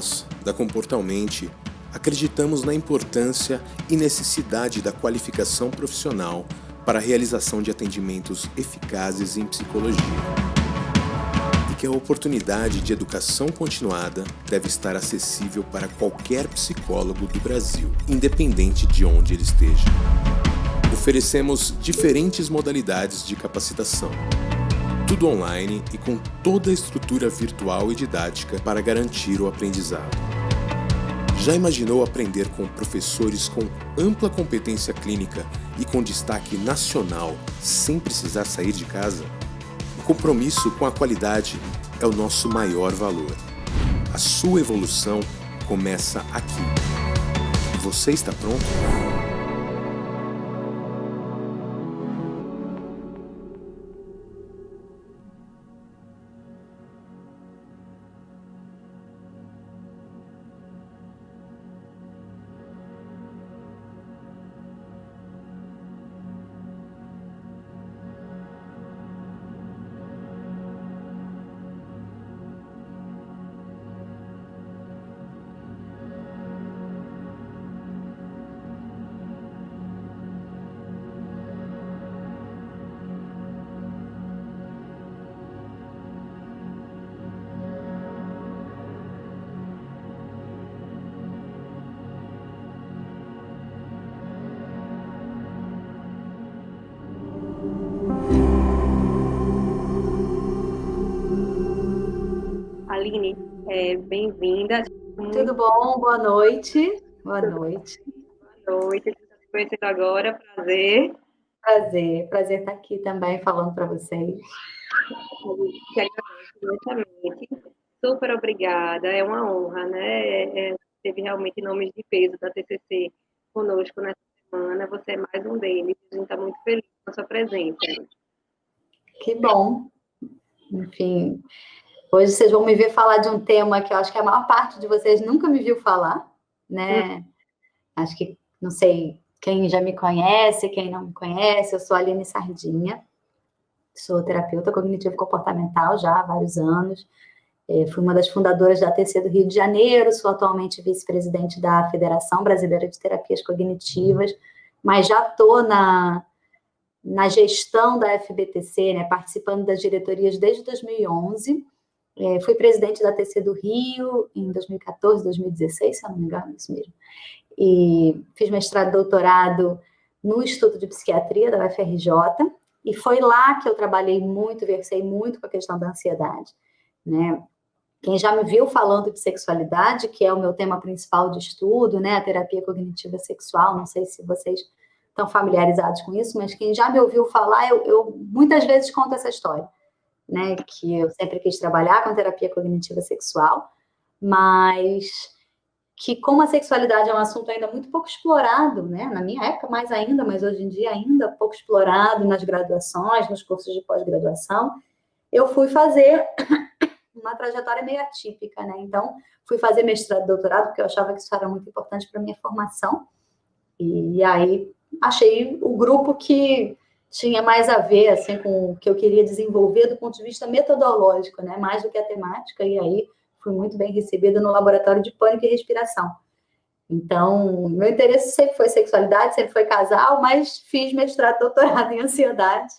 Nós, da Comportalmente, acreditamos na importância e necessidade da qualificação profissional para a realização de atendimentos eficazes em psicologia. E que a oportunidade de educação continuada deve estar acessível para qualquer psicólogo do Brasil, independente de onde ele esteja. Oferecemos diferentes modalidades de capacitação, tudo online e com toda a estrutura virtual e didática para garantir o aprendizado. Já imaginou aprender com professores com ampla competência clínica e com destaque nacional sem precisar sair de casa? O compromisso com a qualidade é o nosso maior valor. A sua evolução começa aqui. Você está pronto? Aline, bem-vinda. Tudo bom? Boa noite. Boa noite. Boa noite, estou te conhecendo agora, prazer. Prazer estar aqui também falando para vocês. Te agradeço imensamente. Super obrigada, é uma honra, né? Teve realmente nomes de peso da TCC conosco nessa semana, você é mais um deles, a gente está muito feliz com a sua presença. Que bom. Enfim, hoje vocês vão me ver falar de um tema que eu acho que a maior parte de vocês nunca me viu falar, né? Acho que, não sei, quem já me conhece, quem não me conhece, eu sou a Aline Sardinha, sou terapeuta cognitivo-comportamental já há vários anos, fui uma das fundadoras da ATC do Rio de Janeiro, sou atualmente vice-presidente da Federação Brasileira de Terapias Cognitivas, mas já estou na gestão da FBTC, né, participando das diretorias desde 2011, fui presidente da ATC do Rio em 2014, 2016, se eu não me engano, isso mesmo, e fiz mestrado e doutorado no Instituto de Psiquiatria da UFRJ, e foi lá que eu trabalhei muito, versei muito com a questão da ansiedade, né? Quem já me viu falando de sexualidade, que é o meu tema principal de estudo, né, a terapia cognitiva sexual, não sei se vocês estão familiarizados com isso, mas quem já me ouviu falar, eu muitas vezes conto essa história, né, que eu sempre quis trabalhar com terapia cognitiva sexual, mas que como a sexualidade é um assunto ainda muito pouco explorado, né, na minha época mais ainda, mas hoje em dia ainda pouco explorado nas graduações, nos cursos de pós-graduação, eu fui fazer uma trajetória meio atípica, né, então fui fazer mestrado e doutorado, porque eu achava que isso era muito importante para a minha formação, e aí achei o grupo que tinha mais a ver, assim, com o que eu queria desenvolver do ponto de vista metodológico, né, mais do que a temática, e aí fui muito bem recebida no laboratório de pânico e respiração. Então, meu interesse sempre foi sexualidade, sempre foi casal, mas fiz mestrado e doutorado em ansiedade,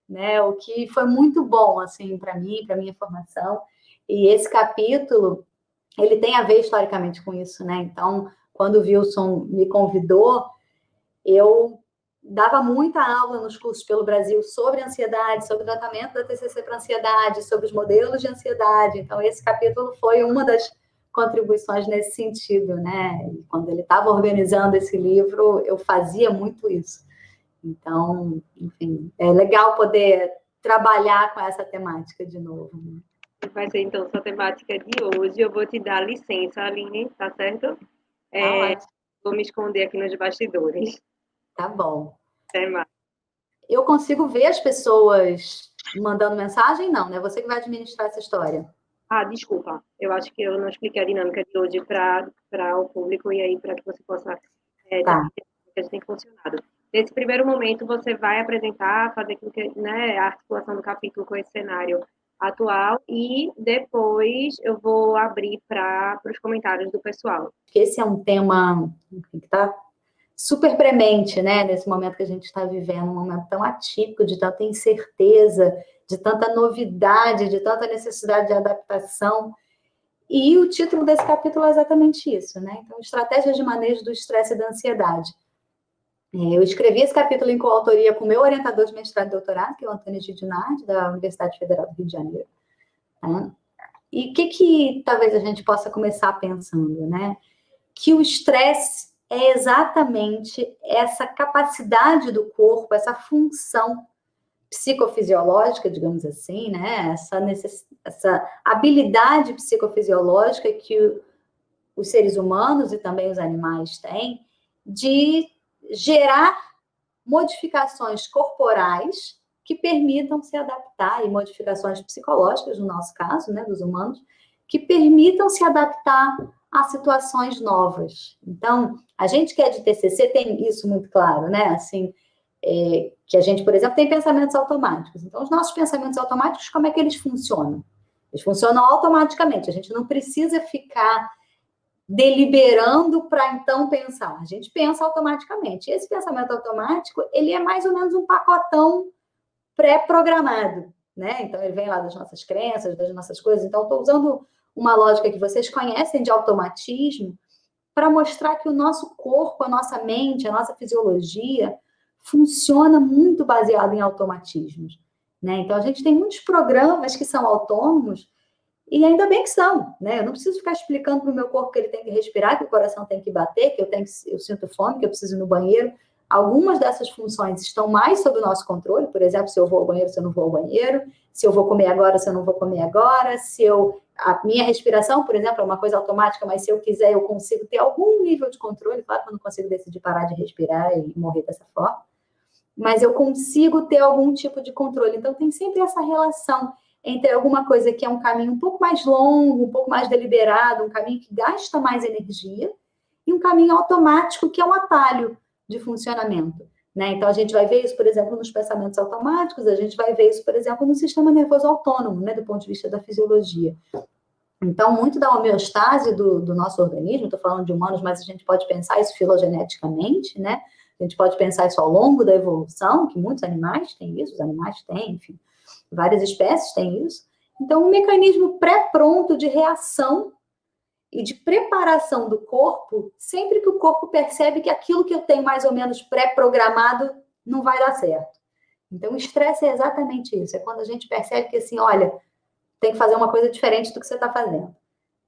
né, o que foi muito bom, assim, para mim, para minha formação, e esse capítulo, ele tem a ver historicamente com isso, né, então, quando o Wilson me convidou, eu dava muita aula nos cursos pelo Brasil sobre ansiedade, sobre o tratamento da TCC para ansiedade, sobre os modelos de ansiedade. Então, esse capítulo foi uma das contribuições nesse sentido, né? E quando ele estava organizando esse livro, eu fazia muito isso. Então, enfim, é legal poder trabalhar com essa temática de novo, né? Vai ser, então, sua temática de hoje. Eu vou te dar licença, Aline, tá certo? Vou me esconder aqui nos bastidores. Tá bom. Até mais. Eu consigo ver as pessoas mandando mensagem? Não, né? Você que vai administrar essa história. Desculpa. Eu acho que eu não expliquei a dinâmica de hoje para o público e aí para que você possa Tá. que a gente tem funcionado. Nesse primeiro momento, você vai apresentar, fazer com que, né, a articulação do capítulo com esse cenário atual, e depois eu vou abrir para os comentários do pessoal. Esse é um tema que está super premente, né, nesse momento que a gente está vivendo, um momento tão atípico, de tanta incerteza, de tanta novidade, de tanta necessidade de adaptação. E o título desse capítulo é exatamente isso, né? Então, estratégias de manejo do estresse e da ansiedade. Eu escrevi esse capítulo em coautoria com o meu orientador de mestrado e doutorado, que é o Antônio Gidinardi, da Universidade Federal do Rio de Janeiro. Tá? E o que talvez a gente possa começar pensando, né? Que o estresse é exatamente essa capacidade do corpo, essa função psicofisiológica, digamos assim, né? Essa habilidade psicofisiológica que os seres humanos e também os animais têm de gerar modificações corporais que permitam se adaptar, e modificações psicológicas, no nosso caso, né, dos humanos, que permitam se adaptar a situações novas. Então, a gente que é de TCC tem isso muito claro, né? Assim, que a gente, por exemplo, tem pensamentos automáticos. Então, os nossos pensamentos automáticos, como é que eles funcionam? Eles funcionam automaticamente. A gente não precisa ficar deliberando para então pensar. A gente pensa automaticamente. E esse pensamento automático, ele é mais ou menos um pacotão pré-programado, né? Então, ele vem lá das nossas crenças, das nossas coisas. Então, estou usando uma lógica que vocês conhecem de automatismo para mostrar que o nosso corpo, a nossa mente, a nossa fisiologia funciona muito baseado em automatismos, né? Então, a gente tem muitos programas que são autônomos e ainda bem que são, né? Eu não preciso ficar explicando para o meu corpo que ele tem que respirar, que o coração tem que bater, que eu sinto fome, que eu preciso ir no banheiro. Algumas dessas funções estão mais sob o nosso controle, por exemplo, se eu vou ao banheiro, se eu não vou ao banheiro, se eu vou comer agora, se eu não vou comer agora, a minha respiração, por exemplo, é uma coisa automática, mas se eu quiser, eu consigo ter algum nível de controle. Claro que eu não consigo decidir parar de respirar e morrer dessa forma, mas eu consigo ter algum tipo de controle. Então, tem sempre essa relação entre alguma coisa que é um caminho um pouco mais longo, um pouco mais deliberado, um caminho que gasta mais energia, e um caminho automático, que é um atalho de funcionamento, né? Então, a gente vai ver isso, por exemplo, nos pensamentos automáticos, a gente vai ver isso, por exemplo, no sistema nervoso autônomo, né, do ponto de vista da fisiologia. Então, muito da homeostase do nosso organismo, estou falando de humanos, mas a gente pode pensar isso filogeneticamente, né? A gente pode pensar isso ao longo da evolução, que muitos animais têm isso, os animais têm, enfim, várias espécies têm isso. Então, um mecanismo pré-pronto de reação e de preparação do corpo, sempre que o corpo percebe que aquilo que eu tenho mais ou menos pré-programado não vai dar certo. Então, o estresse é exatamente isso. É quando a gente percebe que, assim, olha, tem que fazer uma coisa diferente do que você está fazendo,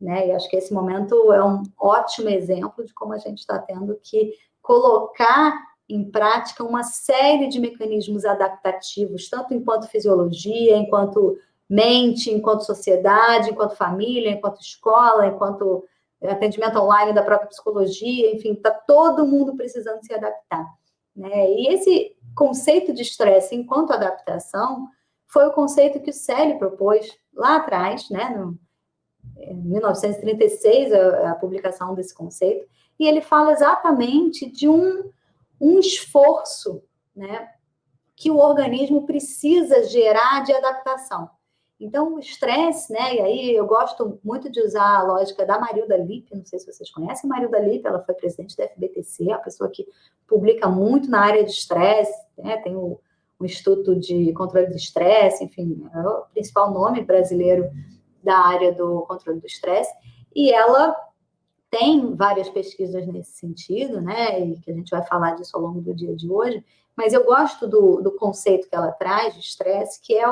né? E acho que esse momento é um ótimo exemplo de como a gente está tendo que colocar em prática uma série de mecanismos adaptativos, tanto enquanto fisiologia, enquanto mente, enquanto sociedade, enquanto família, enquanto escola, enquanto atendimento online da própria psicologia, enfim, está todo mundo precisando se adaptar, né? E esse conceito de estresse enquanto adaptação foi o conceito que o Celi propôs lá atrás, né, em 1936, a publicação desse conceito, e ele fala exatamente de um esforço, né, que o organismo precisa gerar de adaptação. Então, o estresse, né, e aí eu gosto muito de usar a lógica da Marilda Lippe, não sei se vocês conhecem a Marilda Lippe, ela foi presidente da FBTC, a pessoa que publica muito na área de estresse, né, tem o Instituto de Controle do Estresse, enfim, é o principal nome brasileiro da área do controle do estresse, e ela tem várias pesquisas nesse sentido, né, e que a gente vai falar disso ao longo do dia de hoje, mas eu gosto do conceito que ela traz de estresse, que é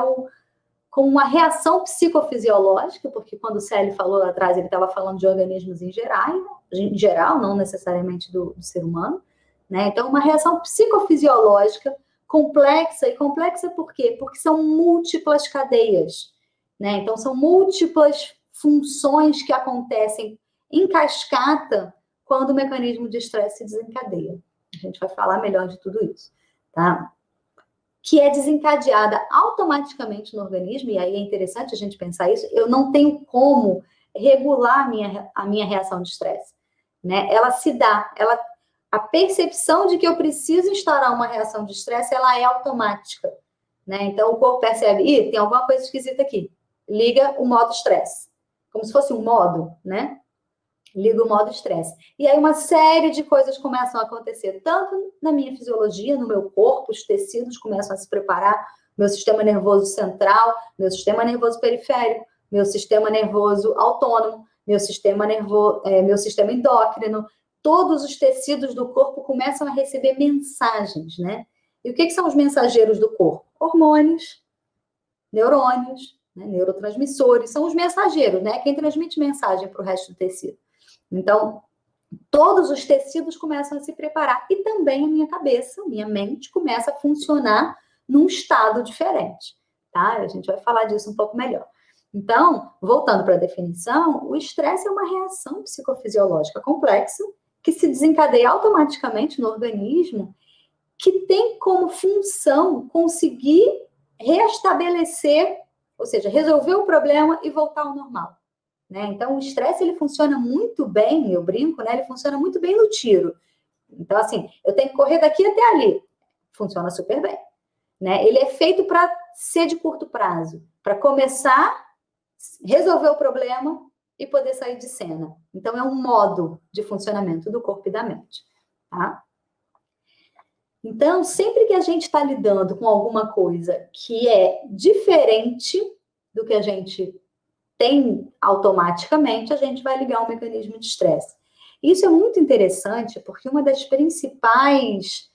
como uma reação psicofisiológica, porque quando o Celi falou lá atrás, ele estava falando de organismos em geral, não necessariamente do ser humano, né, então uma reação psicofisiológica complexa, e complexa por quê? Porque são múltiplas cadeias, né, então são múltiplas funções que acontecem em cascata quando o mecanismo de estresse se desencadeia. A gente vai falar melhor de tudo isso, tá? Que é desencadeada automaticamente no organismo, e aí é interessante a gente pensar isso, eu não tenho como regular a minha reação de estresse, né? Ela se dá, a percepção de que eu preciso instaurar uma reação de estresse, ela é automática, né? Então, o corpo percebe, tem alguma coisa esquisita aqui, liga o modo estresse. Como se fosse um modo, né? Liga o modo estresse. E aí uma série de coisas começam a acontecer, tanto na minha fisiologia, no meu corpo, os tecidos começam a se preparar, meu sistema nervoso central, meu sistema nervoso periférico, meu sistema nervoso autônomo, meu sistema endócrino, todos os tecidos do corpo começam a receber mensagens, né? E o que são os mensageiros do corpo? Hormônios, neurônios, né? Neurotransmissores, são os mensageiros, né? Quem transmite mensagem para o resto do tecido. Então, todos os tecidos começam a se preparar e também a minha cabeça, minha mente começa a funcionar num estado diferente, tá? A gente vai falar disso um pouco melhor. Então, voltando para a definição, o estresse é uma reação psicofisiológica complexa que se desencadeia automaticamente no organismo, que tem como função conseguir restabelecer, ou seja, resolver o problema e voltar ao normal. Né? Então, o estresse, ele funciona muito bem, eu brinco, né? Ele funciona muito bem no tiro. Então, assim, eu tenho que correr daqui até ali. Funciona super bem. Né? Ele é feito para ser de curto prazo, para começar, resolver o problema e poder sair de cena. Então, é um modo de funcionamento do corpo e da mente. Tá? Então, sempre que a gente está lidando com alguma coisa que é diferente do que a gente tem automaticamente, a gente vai ligar um mecanismo de estresse. Isso é muito interessante, porque uma das principais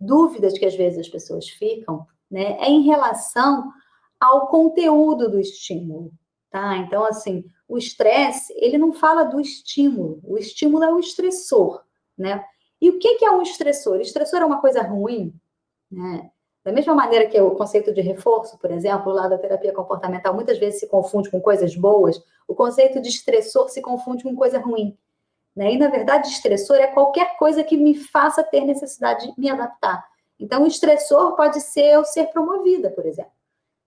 dúvidas que às vezes as pessoas ficam, né, é em relação ao conteúdo do estímulo, tá? Então, assim, o estresse, ele não fala do estímulo, o estímulo é o estressor, né? E o que é um estressor? O estressor é uma coisa ruim, né? Da mesma maneira que o conceito de reforço, por exemplo, lá da terapia comportamental, muitas vezes se confunde com coisas boas, o conceito de estressor se confunde com coisa ruim. Né? E, na verdade, estressor é qualquer coisa que me faça ter necessidade de me adaptar. Então, o estressor pode ser eu ser promovida, por exemplo.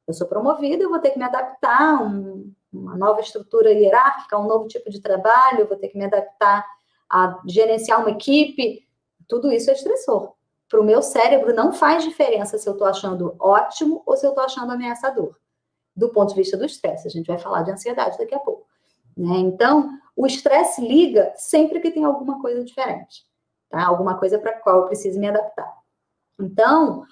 Eu sou promovida, eu vou ter que me adaptar a uma nova estrutura hierárquica, a um novo tipo de trabalho, eu vou ter que me adaptar a gerenciar uma equipe. Tudo isso é estressor. Para o meu cérebro não faz diferença se eu estou achando ótimo ou se eu estou achando ameaçador. Do ponto de vista do estresse, a gente vai falar de ansiedade daqui a pouco. Né? Então, o estresse liga sempre que tem alguma coisa diferente. Tá? Alguma coisa para a qual eu preciso me adaptar. Então,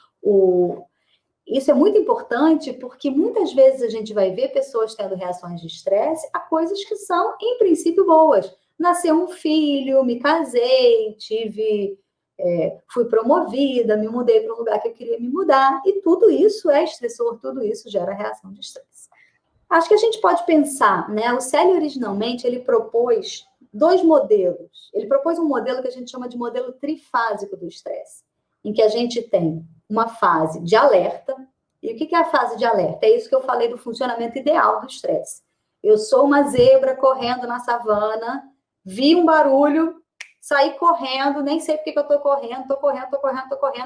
isso é muito importante porque muitas vezes a gente vai ver pessoas tendo reações de estresse a coisas que são, em princípio, boas. Nasceu um filho, me casei, fui promovida, me mudei para um lugar que eu queria me mudar, e tudo isso é estressor, tudo isso gera reação de estresse. Acho que a gente pode pensar, né? O Célio, originalmente, ele propôs 2 modelos. Ele propôs um modelo que a gente chama de modelo trifásico do estresse, em que a gente tem uma fase de alerta. E o que é a fase de alerta? É isso que eu falei do funcionamento ideal do estresse. Eu sou uma zebra correndo na savana, vi um barulho, saí correndo, nem sei porque que eu estou correndo,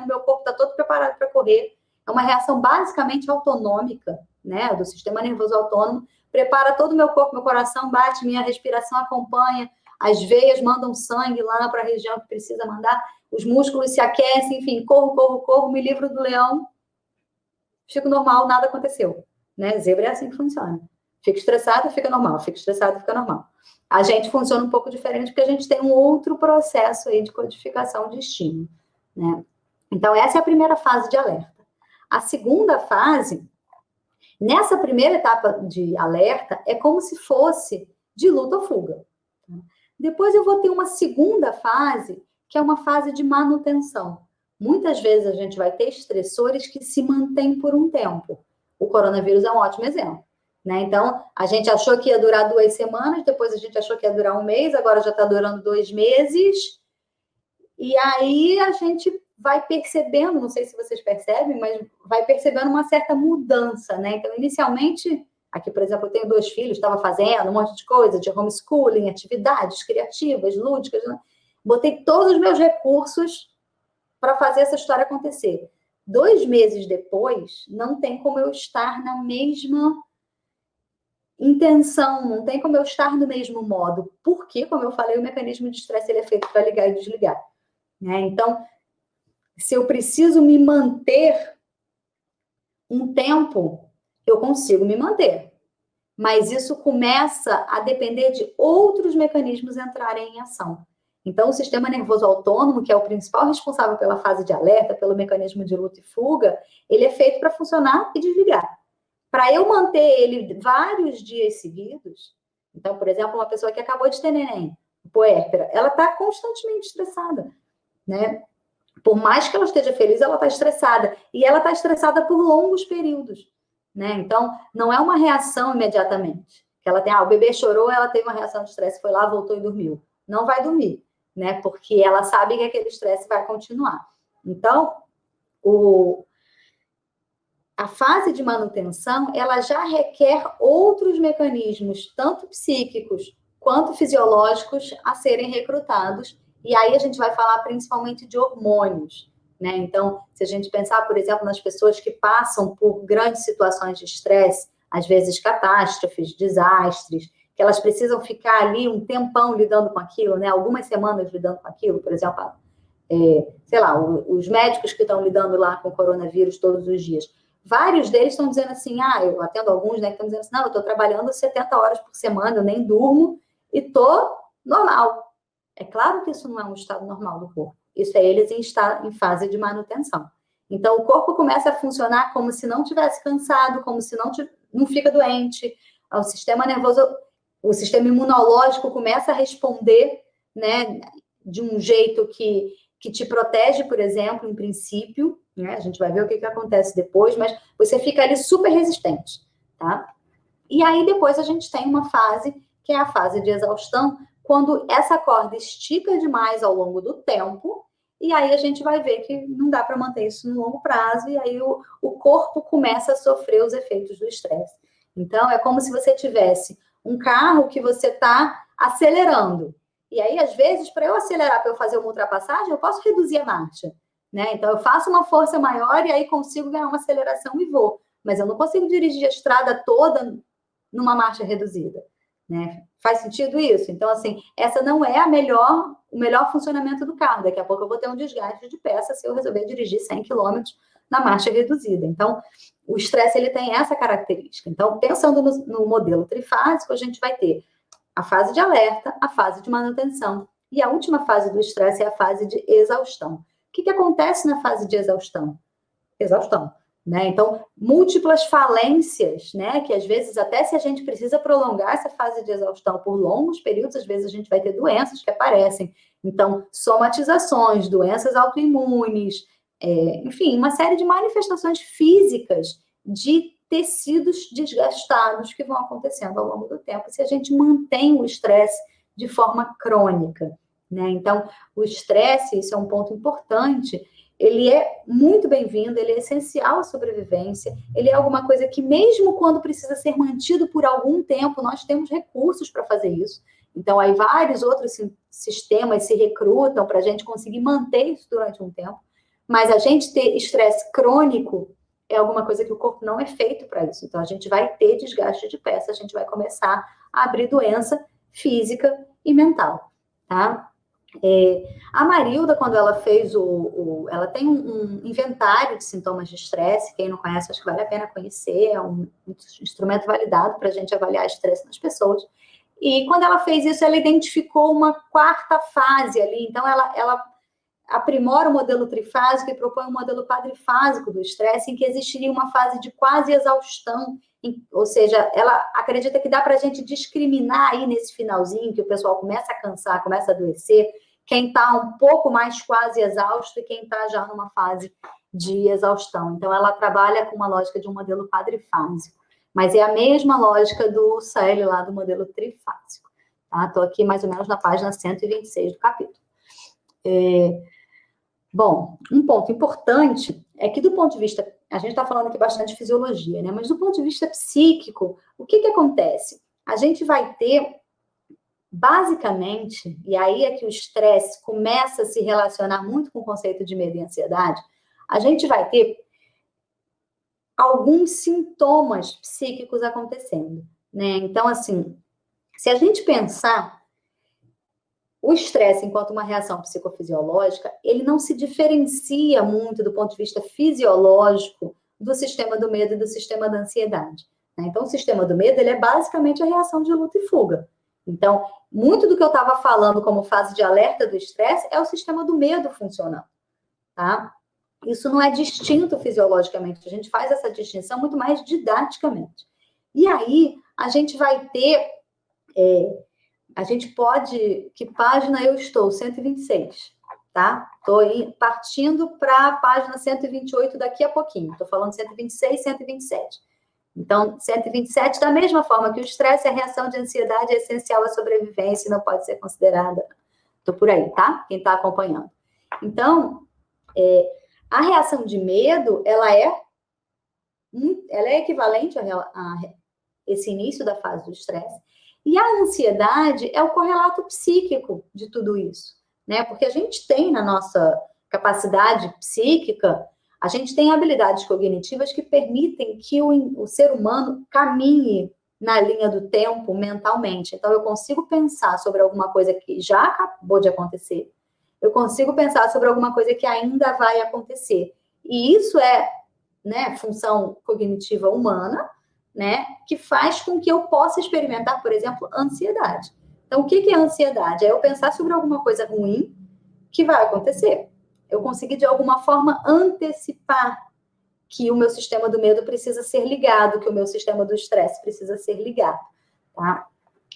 meu corpo está todo preparado para correr. É uma reação basicamente autonômica, né, do sistema nervoso autônomo, prepara todo o meu corpo, meu coração bate, minha respiração acompanha, as veias mandam sangue lá para a região que precisa mandar, os músculos se aquecem, enfim, corro, me livro do leão, fico normal, nada aconteceu. Né? Zebra é assim que funciona. Fica estressado, fica normal, fica estressado, fica normal. A gente funciona um pouco diferente porque a gente tem um outro processo aí de codificação de estímulo. Né? Então, essa é a primeira fase de alerta. A segunda fase, nessa primeira etapa de alerta, é como se fosse de luta ou fuga. Depois eu vou ter uma segunda fase, que é uma fase de manutenção. Muitas vezes a gente vai ter estressores que se mantêm por um tempo. O coronavírus é um ótimo exemplo. Né? Então, a gente achou que ia durar 2 semanas, depois a gente achou que ia durar 1 mês, agora já está durando 2 meses. E aí a gente vai percebendo, não sei se vocês percebem, mas vai percebendo uma certa mudança, né? Então, inicialmente, aqui, por exemplo, eu tenho 2 filhos, estava fazendo um monte de coisa, de homeschooling, atividades criativas, lúdicas, né? Botei todos os meus recursos para fazer essa história acontecer. 2 meses depois, não tem como eu estar na mesma intenção, não tem como eu estar no mesmo modo, porque, como eu falei, o mecanismo de estresse ele é feito para ligar e desligar. Né? Então, se eu preciso me manter um tempo, eu consigo me manter. mas isso começa a depender de outros mecanismos entrarem em ação. Então, o sistema nervoso autônomo, que é o principal responsável pela fase de alerta, pelo mecanismo de luta e fuga, ele é feito para funcionar e desligar. Para eu manter ele vários dias seguidos, então, por exemplo, uma pessoa que acabou de ter neném, puérpera, ela está constantemente estressada, né? Por mais que ela esteja feliz, ela está estressada. E ela está estressada por longos períodos, né? Então, não é uma reação imediatamente. Que ela tem, o bebê chorou, ela teve uma reação de estresse, foi lá, voltou e dormiu. Não vai dormir, né? Porque ela sabe que aquele estresse vai continuar. Então, a fase de manutenção, ela já requer outros mecanismos, tanto psíquicos quanto fisiológicos, a serem recrutados. E aí a gente vai falar principalmente de hormônios, né? Então, se a gente pensar, por exemplo, nas pessoas que passam por grandes situações de estresse, às vezes catástrofes, desastres, que elas precisam ficar ali um tempão lidando com aquilo, né? Algumas semanas lidando com aquilo, por exemplo, sei lá, os médicos que estão lidando lá com o coronavírus todos os dias. Vários deles estão dizendo assim, eu atendo alguns, né, que estão dizendo assim, não, eu estou trabalhando 70 horas por semana, eu nem durmo e estou normal. É claro que isso não é um estado normal do corpo. Isso é eles em fase de manutenção. Então, o corpo começa a funcionar como se não tivesse cansado, como se não fica doente. O sistema nervoso, o sistema imunológico começa a responder, né, de um jeito que te protege, por exemplo, em princípio, né? A gente vai ver o que acontece depois, mas você fica ali super resistente, tá? E aí depois a gente tem uma fase, que é a fase de exaustão, quando essa corda estica demais ao longo do tempo, e aí a gente vai ver que não dá para manter isso no longo prazo, e aí o corpo começa a sofrer os efeitos do estresse. Então, é como se você tivesse um carro que você está acelerando. E aí, às vezes, para eu acelerar, para eu fazer uma ultrapassagem, eu posso reduzir a marcha, né? Então, eu faço uma força maior e aí consigo ganhar uma aceleração e vou. Mas eu não consigo dirigir a estrada toda numa marcha reduzida, né? Faz sentido isso? Então, assim, essa não é o melhor funcionamento do carro. Daqui a pouco eu vou ter um desgaste de peça se eu resolver dirigir 100 km na marcha reduzida. Então, o estresse, ele tem essa característica. Então, pensando no modelo trifásico, a gente vai ter a fase de alerta, a fase de manutenção. E a última fase do estresse é a fase de exaustão. O que acontece na fase de exaustão? Exaustão, né? Então, múltiplas falências, né? Que às vezes, até se a gente precisa prolongar essa fase de exaustão por longos períodos, às vezes a gente vai ter doenças que aparecem. Então, somatizações, doenças autoimunes, enfim, uma série de manifestações físicas de tecidos desgastados que vão acontecendo ao longo do tempo, se a gente mantém o estresse de forma crônica, né? Então, o estresse, isso é um ponto importante, ele é muito bem-vindo, ele é essencial à sobrevivência, ele é alguma coisa que, mesmo quando precisa ser mantido por algum tempo, nós temos recursos para fazer isso. Então, aí vários outros sistemas se recrutam para a gente conseguir manter isso durante um tempo, mas a gente ter estresse crônico é alguma coisa que o corpo não é feito para isso. Então, a gente vai ter desgaste de peça, a gente vai começar a abrir doença física e mental, tá? A Marilda, quando ela fez ela tem um inventário de sintomas de estresse, quem não conhece, acho que vale a pena conhecer, é um instrumento validado para a gente avaliar estresse nas pessoas. E quando ela fez isso, ela identificou uma quarta fase ali, então ela aprimora o modelo trifásico e propõe um modelo quadrifásico do estresse, em que existiria uma fase de quase exaustão, ou seja, ela acredita que dá para a gente discriminar aí nesse finalzinho, que o pessoal começa a cansar, começa a adoecer, quem está um pouco mais quase exausto e quem está já numa fase de exaustão. Então, ela trabalha com uma lógica de um modelo quadrifásico, mas é a mesma lógica do Saele lá do modelo trifásico. Estou aqui mais ou menos na página 126 do capítulo. Bom, um ponto importante é que, do ponto de vista, a gente está falando aqui bastante de fisiologia, né? Mas do ponto de vista psíquico, o que acontece? A gente vai ter, basicamente, e aí é que o estresse começa a se relacionar muito com o conceito de medo e ansiedade, a gente vai ter alguns sintomas psíquicos acontecendo, né? Então, assim, se a gente pensar, o estresse, enquanto uma reação psicofisiológica, ele não se diferencia muito do ponto de vista fisiológico do sistema do medo e do sistema da ansiedade. né? Então, o sistema do medo, ele é basicamente a reação de luta e fuga. Então, muito do que eu estava falando como fase de alerta do estresse é o sistema do medo funcionando, tá? Isso não é distinto fisiologicamente, a gente faz essa distinção muito mais didaticamente. E aí, a gente vai ter, a gente pode, que página eu estou? 126, tá? Estou partindo para a página 128 daqui a pouquinho, estou falando 126, 127. Então, 127, da mesma forma que o estresse, a reação de ansiedade é essencial à sobrevivência e não pode ser considerada. Estou por aí, tá? Quem está acompanhando. Então, a reação de medo, ela é equivalente a esse início da fase do estresse. E a ansiedade é o correlato psíquico de tudo isso, né? Porque a gente tem na nossa capacidade psíquica, a gente tem habilidades cognitivas que permitem que o ser humano caminhe na linha do tempo mentalmente. Então, eu consigo pensar sobre alguma coisa que já acabou de acontecer. Eu consigo pensar sobre alguma coisa que ainda vai acontecer. E isso é, né, função cognitiva humana, né, que faz com que eu possa experimentar, por exemplo, ansiedade. Então, o que é ansiedade? É eu pensar sobre alguma coisa ruim que vai acontecer. Eu consegui, de alguma forma, antecipar que o meu sistema do medo precisa ser ligado, que o meu sistema do estresse precisa ser ligado, tá?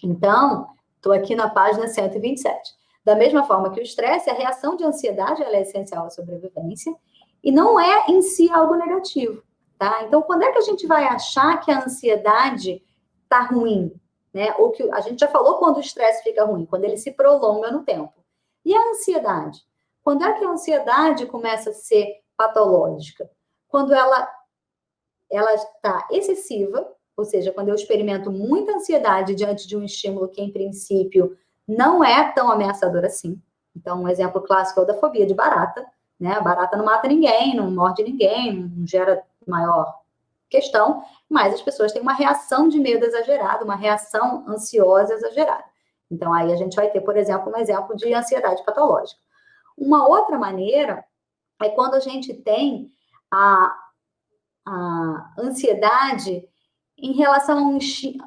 Então, estou aqui na página 127. Da mesma forma que o estresse, a reação de ansiedade, ela é essencial à sobrevivência e não é, em si, algo negativo, tá? Então, quando é que a gente vai achar que a ansiedade está ruim, né? Ou que a gente já falou quando o estresse fica ruim, quando ele se prolonga no tempo. E a ansiedade? Quando é que a ansiedade começa a ser patológica? Quando ela está excessiva, ou seja, quando eu experimento muita ansiedade diante de um estímulo que, em princípio, não é tão ameaçador assim. Então, um exemplo clássico é o da fobia de barata, né? A barata não mata ninguém, não morde ninguém, não gera maior questão, mas as pessoas têm uma reação de medo exagerada, uma reação ansiosa exagerada. Então, aí a gente vai ter, por exemplo, um exemplo de ansiedade patológica. Uma outra maneira é quando a gente tem a ansiedade em relação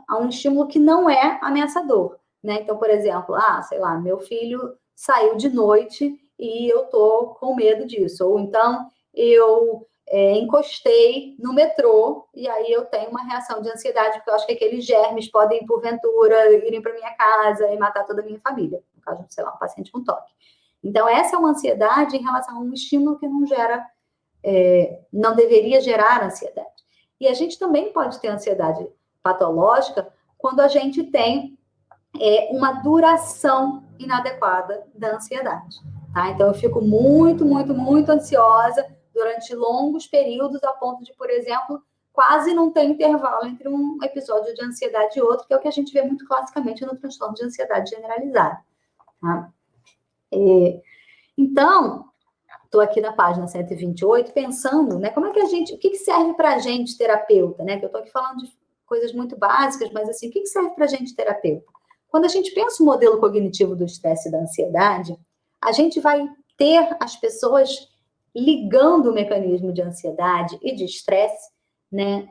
a um estímulo que não é ameaçador, né? Então, por exemplo, sei lá, meu filho saiu de noite e eu tô com medo disso. Ou então, eu encostei no metrô e aí eu tenho uma reação de ansiedade porque eu acho que aqueles germes podem, porventura, irem para minha casa e matar toda a minha família. No caso, sei lá, um paciente com toque. Então, essa é uma ansiedade em relação a um estímulo que não deveria gerar ansiedade. E a gente também pode ter ansiedade patológica quando a gente tem uma duração inadequada da ansiedade, tá? Então, eu fico muito, muito, muito ansiosa durante longos períodos, a ponto de, por exemplo, quase não ter intervalo entre um episódio de ansiedade e outro, que é o que a gente vê muito classicamente no transtorno de ansiedade generalizada, tá? Então, estou aqui na página 128, pensando, né, como é que o que serve para a gente, terapeuta, né? Que eu estou aqui falando de coisas muito básicas, mas assim, o que serve para a gente, terapeuta? Quando a gente pensa o modelo cognitivo do estresse e da ansiedade, a gente vai ter as pessoas ligando o mecanismo de ansiedade e de estresse, né,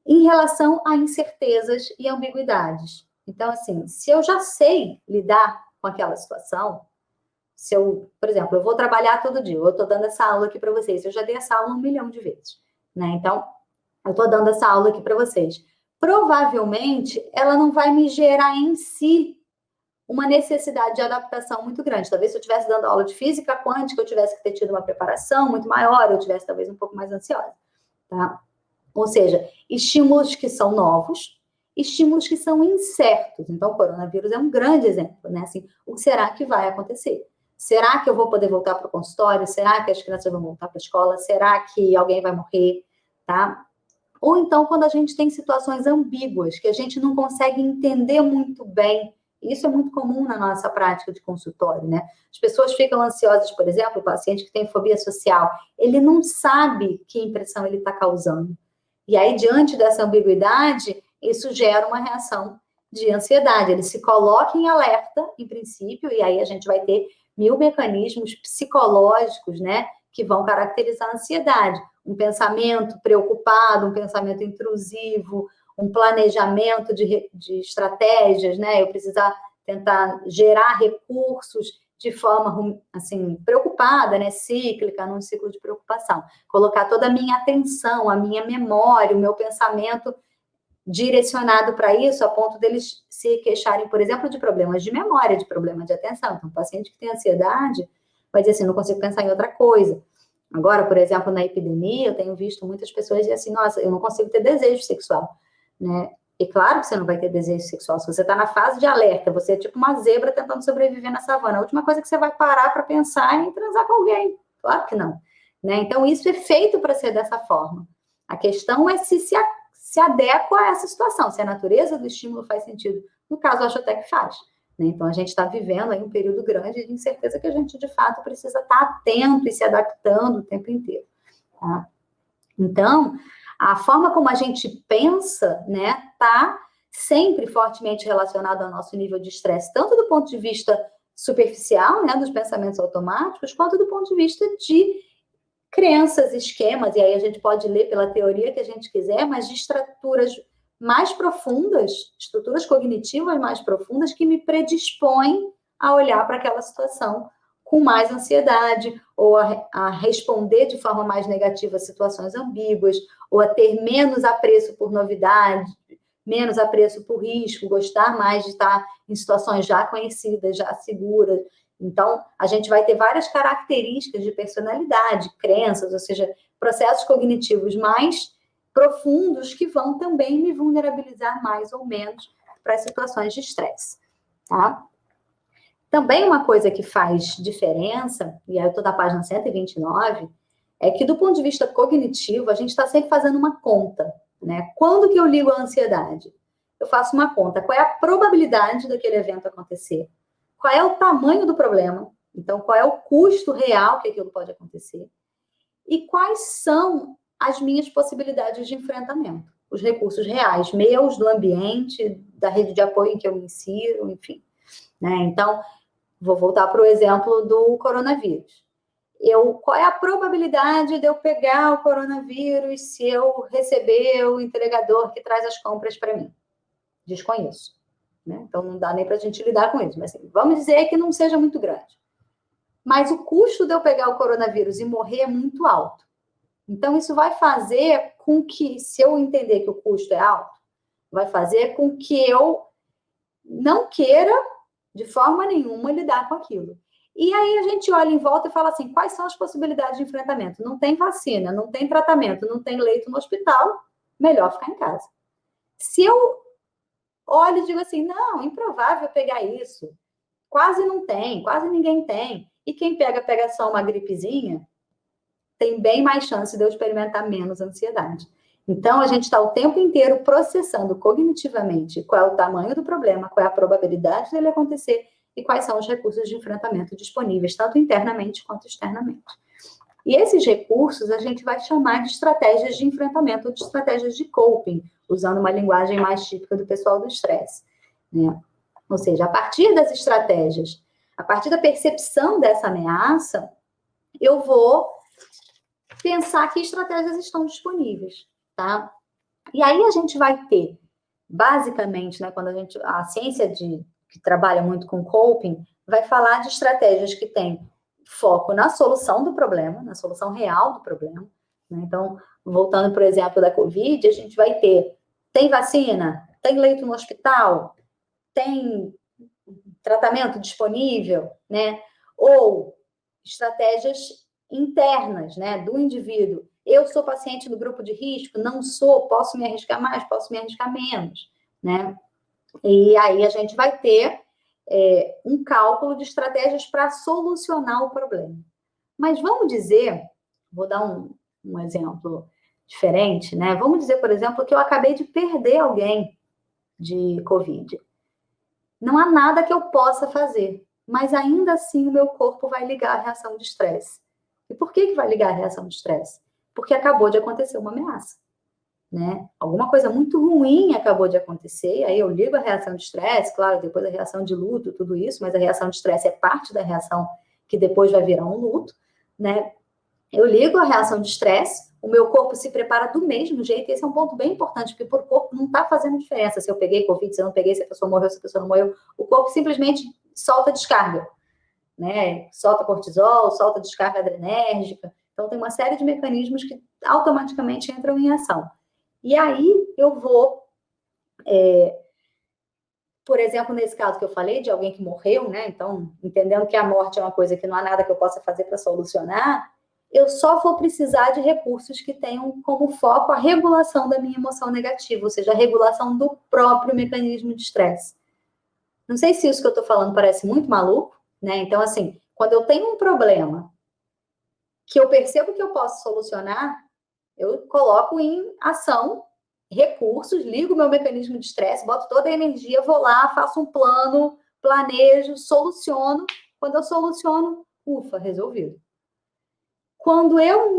em relação a incertezas e ambiguidades. Então, assim, se eu já sei lidar com aquela situação, se eu, por exemplo, eu vou trabalhar todo dia, eu estou dando essa aula aqui para vocês, eu já dei essa aula 1 milhão de vezes, né? Então, eu estou dando essa aula aqui para vocês. Provavelmente, ela não vai me gerar em si uma necessidade de adaptação muito grande. Talvez se eu estivesse dando aula de física quântica, eu tivesse que ter tido uma preparação muito maior, eu tivesse talvez um pouco mais ansiosa, tá? Ou seja, estímulos que são novos, estímulos que são incertos. Então, o coronavírus é um grande exemplo, né? Assim, o que será que vai acontecer? Será que eu vou poder voltar para o consultório? Será que as crianças vão voltar para a escola? Será que alguém vai morrer? Tá? Ou então, quando a gente tem situações ambíguas, que a gente não consegue entender muito bem. Isso é muito comum na nossa prática de consultório, né? As pessoas ficam ansiosas, por exemplo, o paciente que tem fobia social, ele não sabe que impressão ele está causando. E aí, diante dessa ambiguidade, isso gera uma reação de ansiedade. Ele se coloca em alerta, em princípio, e aí a gente vai ter 1000 mecanismos psicológicos, né, que vão caracterizar a ansiedade. Um pensamento preocupado, um pensamento intrusivo, um planejamento de estratégias, né? Eu precisar tentar gerar recursos de forma, assim, preocupada, né? Cíclica, num ciclo de preocupação. Colocar toda a minha atenção, a minha memória, o meu pensamento direcionado para isso, a ponto deles se queixarem, por exemplo, de problemas de memória, de problema de atenção. Então, um paciente que tem ansiedade vai dizer assim, não consigo pensar em outra coisa. Agora, por exemplo, na epidemia, eu tenho visto muitas pessoas dizer assim, nossa, eu não consigo ter desejo sexual, né? E claro que você não vai ter desejo sexual. Se você está na fase de alerta, você é tipo uma zebra tentando sobreviver na savana. A última coisa que você vai parar para pensar é em transar com alguém. Claro que não. Né? Então, isso é feito para ser dessa forma. A questão é se adequa a essa situação, se a natureza do estímulo faz sentido. No caso, eu acho até que faz. Né? Então, a gente está vivendo aí um período grande de incerteza que a gente, de fato, precisa estar atento e se adaptando o tempo inteiro. Tá? Então, a forma como a gente pensa, né, está sempre fortemente relacionado ao nosso nível de estresse, tanto do ponto de vista superficial, né, dos pensamentos automáticos, quanto do ponto de vista de crenças, esquemas, e aí a gente pode ler pela teoria que a gente quiser, mas de estruturas mais profundas, estruturas cognitivas mais profundas que me predispõem a olhar para aquela situação com mais ansiedade, ou a responder de forma mais negativa a situações ambíguas, ou a ter menos apreço por novidade, menos apreço por risco, gostar mais de estar em situações já conhecidas, já seguras. Então, a gente vai ter várias características de personalidade, crenças, ou seja, processos cognitivos mais profundos que vão também me vulnerabilizar mais ou menos para as situações de estresse, tá? Também uma coisa que faz diferença, e aí eu estou na página 129, é que do ponto de vista cognitivo, a gente está sempre fazendo uma conta, né? Quando que eu ligo a ansiedade? Eu faço uma conta. Qual é a probabilidade daquele evento acontecer? Qual é o tamanho do problema? Então, qual é o custo real que aquilo pode acontecer? E quais são as minhas possibilidades de enfrentamento? Os recursos reais, meus, do ambiente, da rede de apoio em que eu me insiro, enfim. Né? Então, vou voltar para o exemplo do coronavírus. Qual é a probabilidade de eu pegar o coronavírus se eu receber o entregador que traz as compras para mim? Desconheço. Né? Então, não dá nem para a gente lidar com isso. Mas assim, vamos dizer que não seja muito grande. Mas o custo de eu pegar o coronavírus e morrer é muito alto. Então, isso vai fazer com que, se eu entender que o custo é alto, vai fazer com que eu não queira, de forma nenhuma, lidar com aquilo. E aí a gente olha em volta e fala assim, quais são as possibilidades de enfrentamento? Não tem vacina, não tem tratamento, não tem leito no hospital, melhor ficar em casa. Se eu olho e digo assim, não, improvável pegar isso, quase não tem, quase ninguém tem, e quem pega só uma gripezinha, tem bem mais chance de eu experimentar menos ansiedade. Então, a gente está o tempo inteiro processando cognitivamente qual é o tamanho do problema, qual é a probabilidade dele acontecer e quais são os recursos de enfrentamento disponíveis, tanto internamente quanto externamente. E esses recursos a gente vai chamar de estratégias de enfrentamento ou de estratégias de coping, usando uma linguagem mais típica do pessoal do estresse. Né? Ou seja, a partir das estratégias, a partir da percepção dessa ameaça, eu vou pensar que estratégias estão disponíveis, tá? E aí a gente vai ter, basicamente, né, quando a ciência que trabalha muito com coping, vai falar de estratégias que têm foco na solução do problema, na solução real do problema. Né? Então, voltando, por exemplo, da Covid, a gente vai ter, tem vacina? Tem leito no hospital? Tem tratamento disponível? Né? Ou estratégias internas, né, do indivíduo. Eu sou paciente do grupo de risco? Não sou? Posso me arriscar mais? Posso me arriscar menos? Né? E aí a gente vai ter um cálculo de estratégias para solucionar o problema. Mas vamos dizer, vou dar um exemplo diferente, né? Vamos dizer, por exemplo, que eu acabei de perder alguém de Covid. Não há nada que eu possa fazer, mas ainda assim o meu corpo vai ligar a reação de estresse. E por que vai ligar a reação de estresse? Porque acabou de acontecer uma ameaça. Né? Alguma coisa muito ruim acabou de acontecer, e aí eu ligo a reação de estresse, claro, depois a reação de luto, tudo isso, mas a reação de estresse é parte da reação que depois vai virar um luto, né? Eu ligo a reação de estresse o meu corpo se prepara do mesmo jeito, e esse é um ponto bem importante, porque por corpo não está fazendo diferença se eu peguei Covid, se eu não peguei, se a pessoa morreu, se a pessoa não morreu. O corpo simplesmente solta descarga, né? Solta cortisol, solta descarga adrenérgica. Então, tem uma série de mecanismos que automaticamente entram em ação. E aí, eu vou, por exemplo, nesse caso que eu falei, de alguém que morreu, né? Então, entendendo que a morte é uma coisa que não há nada que eu possa fazer para solucionar, eu só vou precisar de recursos que tenham como foco a regulação da minha emoção negativa, ou seja, a regulação do próprio mecanismo de estresse. Não sei se isso que eu estou falando parece muito maluco, né? Então, assim, quando eu tenho um problema que eu percebo que eu posso solucionar, eu coloco em ação recursos, ligo o meu mecanismo de estresse, boto toda a energia, vou lá, faço um plano, planejo, soluciono. Quando eu soluciono, ufa, resolvido. Quando eu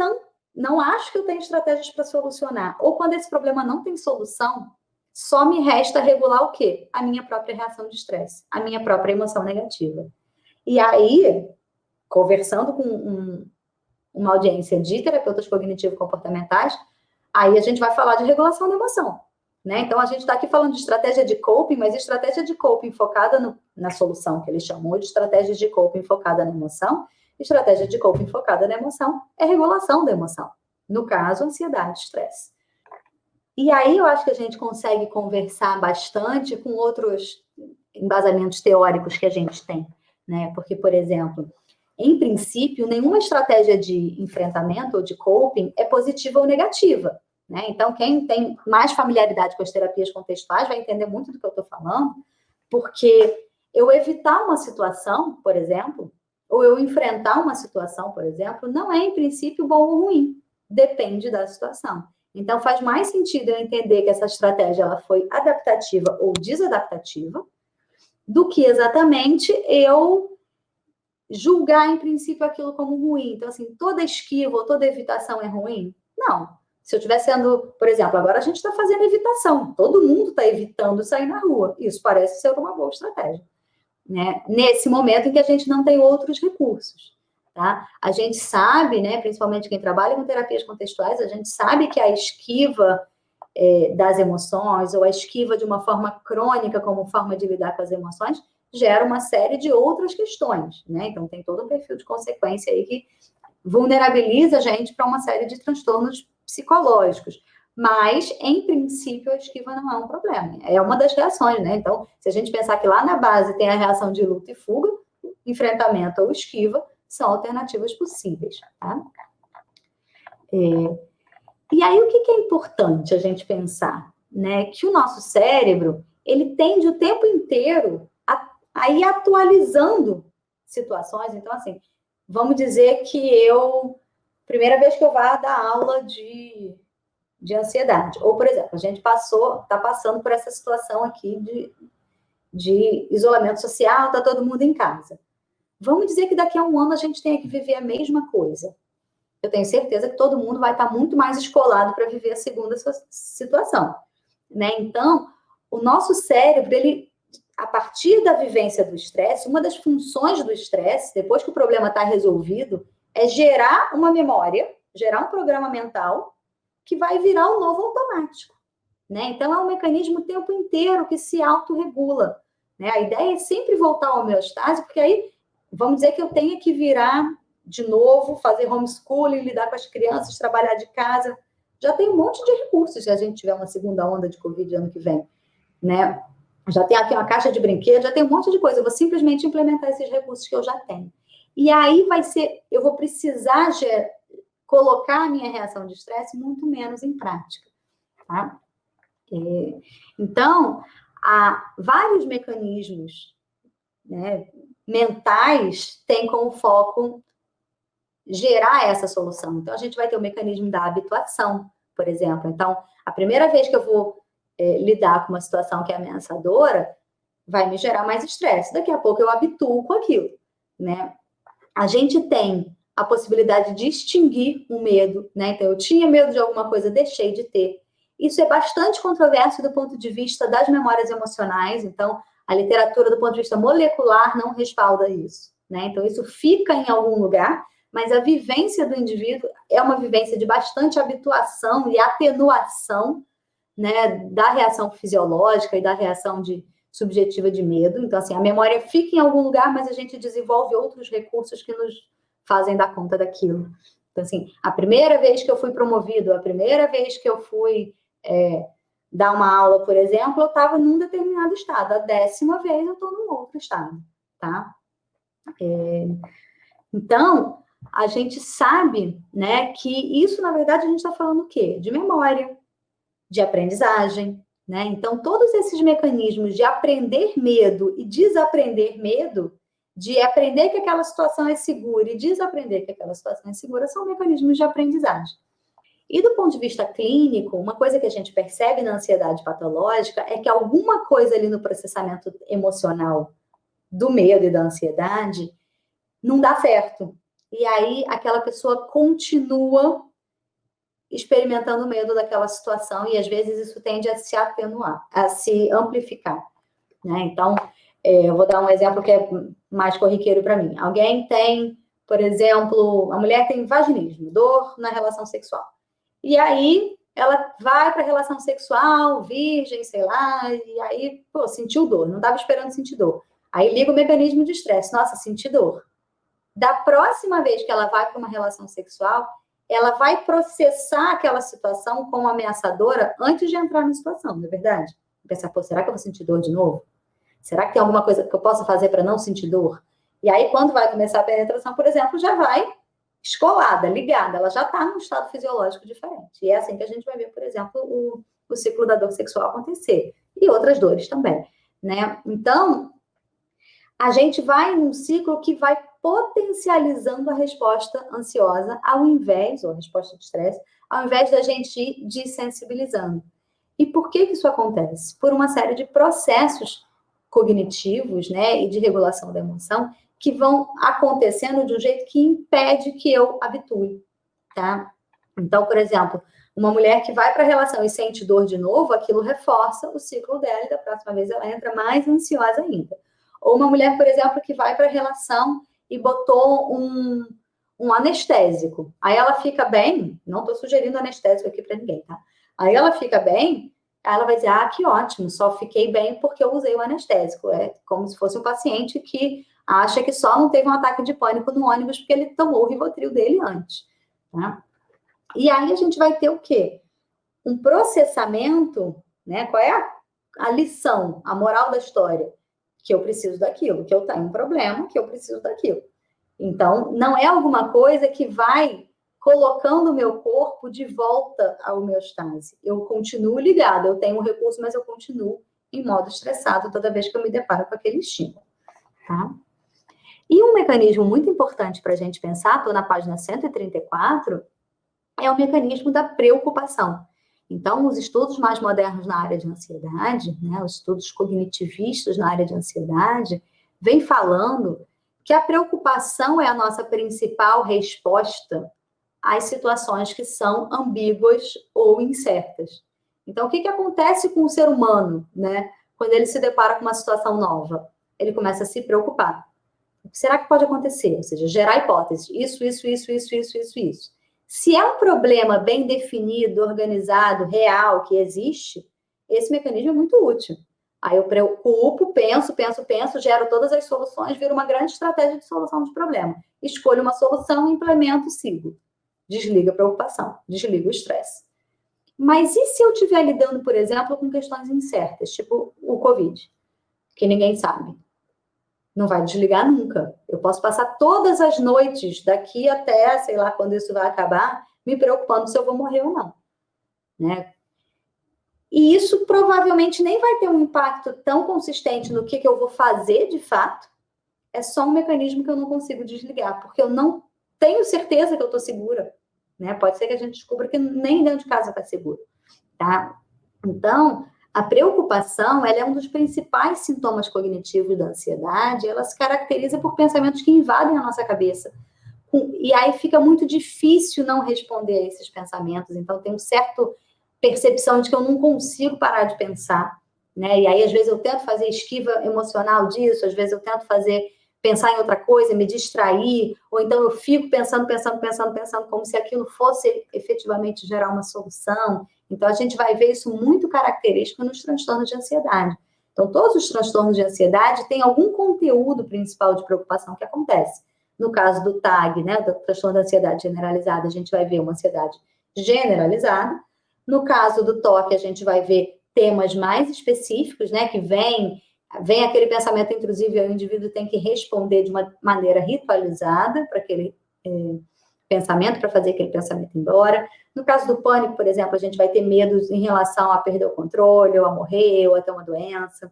não acho que eu tenho estratégias para solucionar, ou quando esse problema não tem solução, só me resta regular o quê? A minha própria reação de estresse, a minha própria emoção negativa. E aí, conversando com uma audiência de terapeutas cognitivo-comportamentais, aí a gente vai falar de regulação da emoção, né? Então, a gente está aqui falando de estratégia de coping, mas estratégia de coping focada na solução, que ele chamou de estratégia de coping focada na emoção. Estratégia de coping focada na emoção é regulação da emoção. No caso, ansiedade, estresse. E aí eu acho que a gente consegue conversar bastante com outros embasamentos teóricos que a gente tem, né? Porque, por exemplo, em princípio, nenhuma estratégia de enfrentamento ou de coping é positiva ou negativa, né? Então, quem tem mais familiaridade com as terapias contextuais vai entender muito do que eu estou falando, porque eu evitar uma situação, por exemplo, ou eu enfrentar uma situação, por exemplo, não é, em princípio, bom ou ruim. Depende da situação. Então, faz mais sentido eu entender que essa estratégia ela foi adaptativa ou desadaptativa, do que exatamente eu julgar, em princípio, aquilo como ruim. Então, assim, toda esquiva ou toda evitação é ruim? Não. Se eu estiver sendo, por exemplo, agora a gente está fazendo evitação. Todo mundo está evitando sair na rua. Isso parece ser uma boa estratégia, né? Nesse momento em que a gente não tem outros recursos, tá? A gente sabe, né, principalmente quem trabalha com terapias contextuais, a gente sabe que a esquiva das emoções, ou a esquiva de uma forma crônica como forma de lidar com as emoções, gera uma série de outras questões, né? Então, tem todo um perfil de consequência aí que vulnerabiliza a gente para uma série de transtornos psicológicos. Mas, em princípio, a esquiva não é um problema. É uma das reações, né? Então, se a gente pensar que lá na base tem a reação de luta e fuga, enfrentamento ou esquiva são alternativas possíveis, tá? E aí, o que é importante a gente pensar? Né? Que o nosso cérebro, ele tende o tempo inteiro a ir atualizando situações. Então, assim, vamos dizer que primeira vez que eu vá dar aula de ansiedade. Ou, por exemplo, a gente está passando por essa situação aqui de isolamento social, está todo mundo em casa. Vamos dizer que daqui a um ano a gente tenha que viver a mesma coisa. Eu tenho certeza que todo mundo vai estar muito mais escolado para viver a segunda situação, né? Então, o nosso cérebro, a partir da vivência do estresse, uma das funções do estresse, depois que o problema está resolvido, é gerar uma memória, gerar um programa mental que vai virar um novo automático, né? Então, é um mecanismo o tempo inteiro que se autorregula, né? A ideia é sempre voltar à homeostase, porque aí, vamos dizer que eu tenha que virar de novo, fazer homeschooling, lidar com as crianças, trabalhar de casa. Já tem um monte de recursos se a gente tiver uma segunda onda de Covid ano que vem, né? Já tem aqui uma caixa de brinquedos, já tem um monte de coisa. Eu vou simplesmente implementar esses recursos que eu já tenho. E aí eu vou precisar colocar a minha reação de estresse muito menos em prática, tá? Então, há vários mecanismos, né, mentais têm como foco gerar essa solução. Então, a gente vai ter o mecanismo da habituação, por exemplo. Então, a primeira vez que eu vou lidar com uma situação que é ameaçadora, vai me gerar mais estresse. Daqui a pouco eu habituo com aquilo, né? A gente tem a possibilidade de extinguir o medo, né? Então, eu tinha medo de alguma coisa, deixei de ter. Isso é bastante controverso do ponto de vista das memórias emocionais. Então, a literatura do ponto de vista molecular não respalda isso, né? Então, isso fica em algum lugar, mas a vivência do indivíduo é uma vivência de bastante habituação e atenuação, né, da reação fisiológica e da reação subjetiva de medo. Então, assim, a memória fica em algum lugar, mas a gente desenvolve outros recursos que nos fazem dar conta daquilo. Então, assim, a primeira vez que eu fui promovido, a primeira vez que eu fui dar uma aula, por exemplo, eu estava num determinado estado. A 10ª vez eu estou num outro estado, tá? Então, a gente sabe, né, que isso, na verdade, a gente está falando o quê? De memória, de aprendizagem, né? Então, todos esses mecanismos de aprender medo e desaprender medo, de aprender que aquela situação é segura e desaprender que aquela situação é segura, são mecanismos de aprendizagem. E do ponto de vista clínico, uma coisa que a gente percebe na ansiedade patológica é que alguma coisa ali no processamento emocional do medo e da ansiedade não dá certo. E aí, aquela pessoa continua experimentando medo daquela situação e, às vezes, isso tende a se atenuar, a se amplificar, né? Então, eu vou dar um exemplo que é mais corriqueiro para mim. Alguém tem, por exemplo, a mulher tem vaginismo, dor na relação sexual. E aí, ela vai para a relação sexual, virgem, sei lá, e aí, pô, sentiu dor, não estava esperando sentir dor. Aí liga o mecanismo de estresse, nossa, senti dor. Da próxima vez que ela vai para uma relação sexual, ela vai processar aquela situação como ameaçadora antes de entrar na situação, não é verdade? Pensar, pô, será que eu vou sentir dor de novo? Será que tem alguma coisa que eu possa fazer para não sentir dor? E aí, quando vai começar a penetração, por exemplo, já vai escolada, ligada, ela já está num estado fisiológico diferente. E é assim que a gente vai ver, por exemplo, o ciclo da dor sexual acontecer. E outras dores também, né? Então, a gente vai num ciclo que vai potencializando a resposta ansiosa ou a resposta de estresse, ao invés da gente ir desensibilizando. E por que isso acontece? Por uma série de processos cognitivos, né, e de regulação da emoção que vão acontecendo de um jeito que impede que eu habitue, tá? Então, por exemplo, uma mulher que vai para a relação e sente dor de novo, aquilo reforça o ciclo dela e da próxima vez ela entra mais ansiosa ainda. Ou uma mulher, por exemplo, que vai para a relação e botou um anestésico. Aí ela fica bem, não estou sugerindo anestésico aqui para ninguém, tá? Aí ela fica bem, aí ela vai dizer, ah, que ótimo, só fiquei bem porque eu usei o anestésico. É como se fosse um paciente que acha que só não teve um ataque de pânico no ônibus porque ele tomou o Rivotril dele antes, tá? E aí a gente vai ter o quê? Um processamento, né? Qual é a lição, a moral da história? Que eu preciso daquilo, que eu tenho um problema, que eu preciso daquilo. Então, não é alguma coisa que vai colocando o meu corpo de volta à homeostase. Eu continuo ligada, eu tenho um recurso, mas eu continuo em modo estressado toda vez que eu me deparo com aquele estímulo, tá? E um mecanismo muito importante para a gente pensar, estou na página 134, é o mecanismo da preocupação. Então, os estudos mais modernos na área de ansiedade, né, os estudos cognitivistas na área de ansiedade, vêm falando que a preocupação é a nossa principal resposta às situações que são ambíguas ou incertas. Então, o que acontece com o ser humano, né, quando ele se depara com uma situação nova? Ele começa a se preocupar. O que será que pode acontecer? Ou seja, gerar hipóteses. Isso. Se é um problema bem definido, organizado, real, que existe, esse mecanismo é muito útil. Aí eu preocupo, penso, gero todas as soluções, viro uma grande estratégia de solução de problema. Escolho uma solução, implemento, sigo. Desliga a preocupação, desliga o estresse. Mas e se eu estiver lidando, por exemplo, com questões incertas, tipo o Covid, que ninguém sabe? Não vai desligar nunca. Eu posso passar todas as noites daqui até, sei lá, quando isso vai acabar, me preocupando se eu vou morrer ou não, né? E isso provavelmente nem vai ter um impacto tão consistente no que eu vou fazer de fato. É só um mecanismo que eu não consigo desligar, porque eu não tenho certeza que eu estou segura, né? Pode ser que a gente descubra que nem dentro de casa está seguro, tá? Então, a preocupação, ela é um dos principais sintomas cognitivos da ansiedade, ela se caracteriza por pensamentos que invadem a nossa cabeça. E aí fica muito difícil não responder a esses pensamentos, então tem um certo percepção de que eu não consigo parar de pensar, né? E aí, às vezes, eu tento fazer esquiva emocional disso, às vezes eu tento fazer pensar em outra coisa, me distrair, ou então eu fico pensando, como se aquilo fosse efetivamente gerar uma solução. Então, a gente vai ver isso muito característico nos transtornos de ansiedade. Então, todos os transtornos de ansiedade têm algum conteúdo principal de preocupação que acontece. No caso do TAG, né, do transtorno da ansiedade generalizada, a gente vai ver uma ansiedade generalizada. No caso do TOC, a gente vai ver temas mais específicos, né, que vem aquele pensamento intrusivo e o indivíduo tem que responder de uma maneira ritualizada para aquele pensamento, para fazer aquele pensamento embora. No caso do pânico, por exemplo, a gente vai ter medos em relação a perder o controle, ou a morrer, ou a ter uma doença.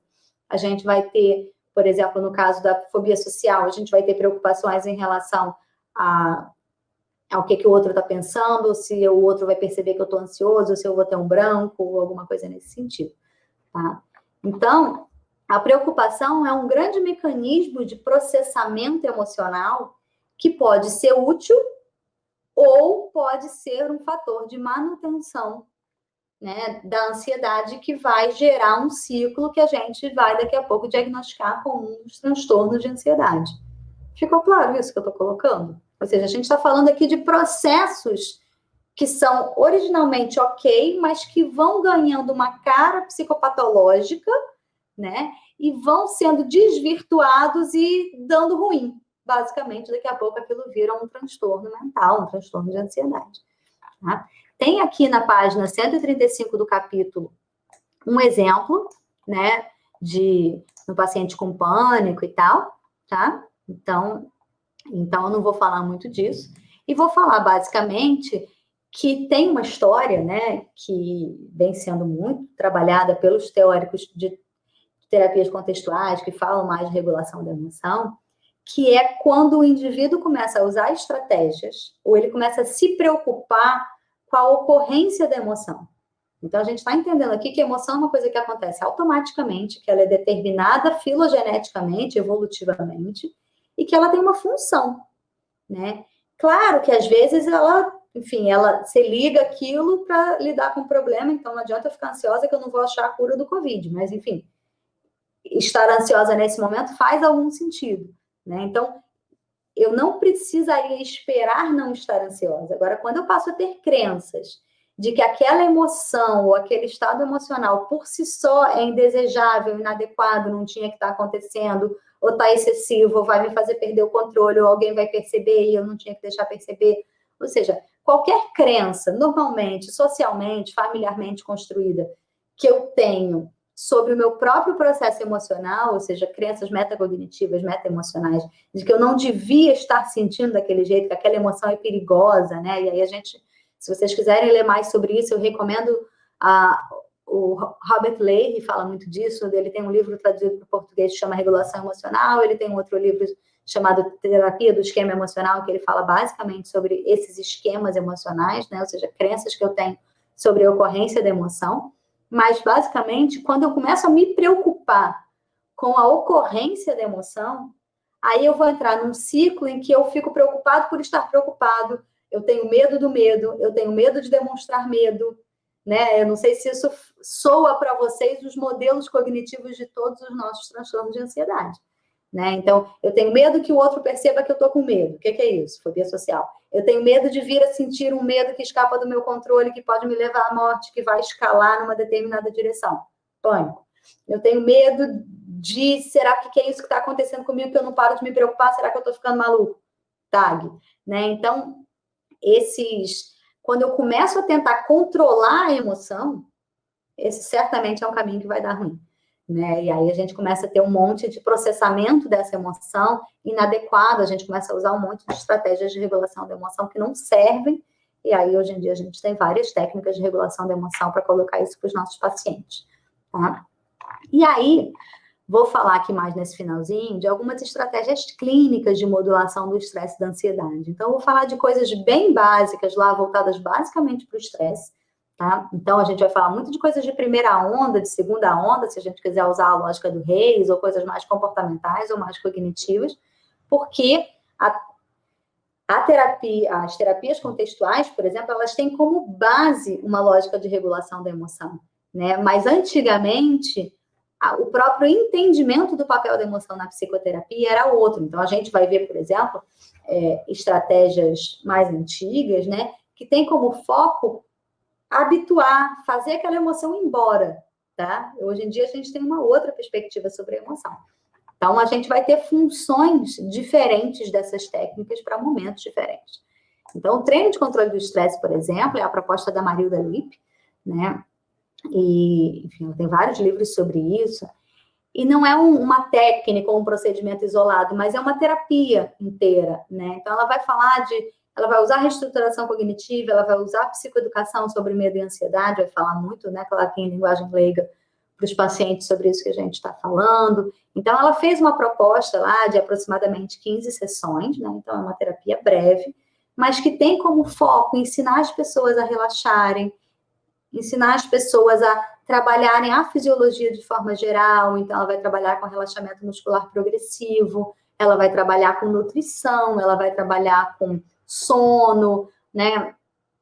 A gente vai ter, por exemplo, no caso da fobia social, a gente vai ter preocupações em relação ao que o outro está pensando, ou se o outro vai perceber que eu estou ansioso, ou se eu vou ter um branco, ou alguma coisa nesse sentido. Tá? Então, a preocupação é um grande mecanismo de processamento emocional que pode ser útil ou pode ser um fator de manutenção, né, da ansiedade que vai gerar um ciclo que a gente vai daqui a pouco diagnosticar como um dos transtornos de ansiedade. Ficou claro isso que eu estou colocando? Ou seja, a gente está falando aqui de processos que são originalmente ok, mas que vão ganhando uma cara psicopatológica, né? E vão sendo desvirtuados e dando ruim. Basicamente, daqui a pouco aquilo vira um transtorno mental, um transtorno de ansiedade. Tá? Tem aqui na página 135 do capítulo um exemplo, né? De um paciente com pânico e tal, tá? Então eu não vou falar muito disso. E vou falar, basicamente, que tem uma história, né? Que vem sendo muito trabalhada pelos teóricos de terapias contextuais, que falam mais de regulação da emoção, que é quando o indivíduo começa a usar estratégias, ou ele começa a se preocupar com a ocorrência da emoção. Então, a gente está entendendo aqui que a emoção é uma coisa que acontece automaticamente, que ela é determinada filogeneticamente, evolutivamente, e que ela tem uma função, né? Claro que, às vezes, ela se liga aquilo para lidar com o problema, então não adianta eu ficar ansiosa que eu não vou achar a cura do Covid, mas, enfim, estar ansiosa nesse momento faz algum sentido, né? Então, eu não precisaria esperar não estar ansiosa. Agora, quando eu passo a ter crenças de que aquela emoção ou aquele estado emocional por si só é indesejável, inadequado, não tinha que estar acontecendo, ou está excessivo, ou vai me fazer perder o controle, ou alguém vai perceber e eu não tinha que deixar perceber. Ou seja, qualquer crença, normalmente, socialmente, familiarmente construída, que eu tenho sobre o meu próprio processo emocional, ou seja, crenças metacognitivas, metaemocionais, de que eu não devia estar sentindo daquele jeito, que aquela emoção é perigosa, né? E aí a gente, se vocês quiserem ler mais sobre isso, eu recomendo o Robert Leahy fala muito disso, ele tem um livro traduzido para o português que chama Regulação Emocional, ele tem um outro livro chamado Terapia do Esquema Emocional, que ele fala basicamente sobre esses esquemas emocionais, né? Ou seja, crenças que eu tenho sobre a ocorrência da emoção. Mas, basicamente, quando eu começo a me preocupar com a ocorrência da emoção, aí eu vou entrar num ciclo em que eu fico preocupado por estar preocupado, eu tenho medo do medo, eu tenho medo de demonstrar medo, né? Eu não sei se isso soa para vocês os modelos cognitivos de todos os nossos transtornos de ansiedade, né? Então, eu tenho medo que o outro perceba que eu estou com medo. O que é isso? Fobia social. Eu tenho medo de vir a sentir um medo que escapa do meu controle, que pode me levar à morte, que vai escalar numa determinada direção. Pânico. Eu tenho medo de, será que é isso que está acontecendo comigo, que eu não paro de me preocupar? Será que eu estou ficando maluco? TAG. Né? Então, quando eu começo a tentar controlar a emoção, esse certamente é um caminho que vai dar ruim. Né? E aí a gente começa a ter um monte de processamento dessa emoção inadequado, a gente começa a usar um monte de estratégias de regulação da emoção que não servem, e aí hoje em dia a gente tem várias técnicas de regulação da emoção para colocar isso para os nossos pacientes. Tá? E aí, vou falar aqui mais nesse finalzinho de algumas estratégias clínicas de modulação do estresse e da ansiedade. Então, eu vou falar de coisas bem básicas lá, voltadas basicamente para o estresse. Tá? Então, a gente vai falar muito de coisas de primeira onda, de segunda onda, se a gente quiser usar a lógica do Reis, ou coisas mais comportamentais ou mais cognitivas, porque as terapias contextuais, por exemplo, elas têm como base uma lógica de regulação da emoção, né? Mas, antigamente, o próprio entendimento do papel da emoção na psicoterapia era outro. Então, a gente vai ver, por exemplo, estratégias mais antigas, né, que tem como foco habituar, fazer aquela emoção ir embora, tá? Hoje em dia, a gente tem uma outra perspectiva sobre a emoção. Então, a gente vai ter funções diferentes dessas técnicas para momentos diferentes. Então, o treino de controle do estresse, por exemplo, é a proposta da Marilda Lippe, né? E, enfim, tem vários livros sobre isso. E não é uma técnica ou um procedimento isolado, mas é uma terapia inteira, né? Então, ela vai usar reestruturação cognitiva, ela vai usar psicoeducação sobre medo e ansiedade, vai falar muito, né? Claro que em linguagem leiga para os pacientes sobre isso que a gente está falando. Então, ela fez uma proposta lá de aproximadamente 15 sessões, né? Então, é uma terapia breve, mas que tem como foco ensinar as pessoas a relaxarem, ensinar as pessoas a trabalharem a fisiologia de forma geral. Então, ela vai trabalhar com relaxamento muscular progressivo, ela vai trabalhar com nutrição, ela vai trabalhar com sono, né?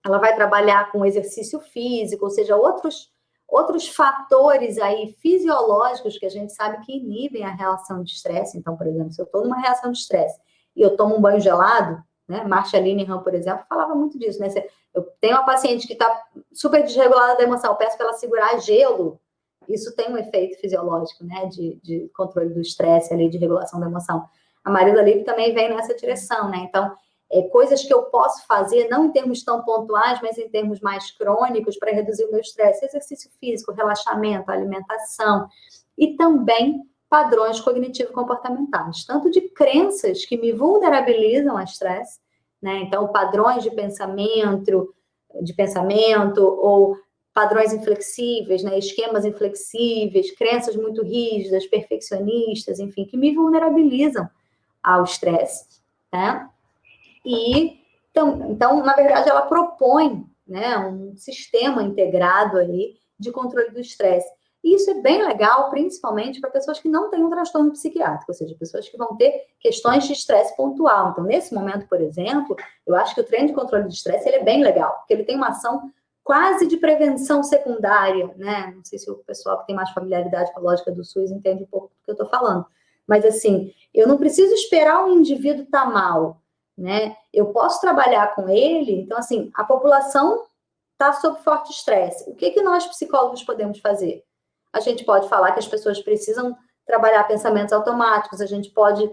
Ela vai trabalhar com exercício físico, ou seja, outros fatores aí fisiológicos que a gente sabe que inibem a reação de estresse. Então, por exemplo, se eu estou numa reação de estresse e eu tomo um banho gelado, né? Marsha Linehan, por exemplo, falava muito disso, né? Eu tenho uma paciente que está super desregulada da emoção, eu peço para ela segurar gelo, isso tem um efeito fisiológico, né? De controle do estresse ali, de regulação da emoção. A Marilda Lippe também vem nessa direção, né? Então, coisas que eu posso fazer, não em termos tão pontuais, mas em termos mais crônicos, para reduzir o meu estresse. Exercício físico, relaxamento, alimentação. E também padrões cognitivo-comportamentais. Tanto de crenças que me vulnerabilizam ao estresse, né? Então, padrões de pensamento ou padrões inflexíveis, né? Esquemas inflexíveis, crenças muito rígidas, perfeccionistas, enfim, que me vulnerabilizam ao estresse, né? E, então, na verdade, ela propõe, né, um sistema integrado aí de controle do estresse. E isso é bem legal, principalmente para pessoas que não têm um transtorno psiquiátrico, ou seja, pessoas que vão ter questões de estresse pontual. Então, nesse momento, por exemplo, eu acho que o treino de controle de estresse ele é bem legal, porque ele tem uma ação quase de prevenção secundária, né? Não sei se o pessoal que tem mais familiaridade com a lógica do SUS entende um pouco do que eu estou falando. Mas, assim, eu não preciso esperar o indivíduo estar mal, né? Eu posso trabalhar com ele. Então, assim, a população está sob forte estresse. O que nós, psicólogos, podemos fazer? A gente pode falar que as pessoas precisam trabalhar pensamentos automáticos, a gente pode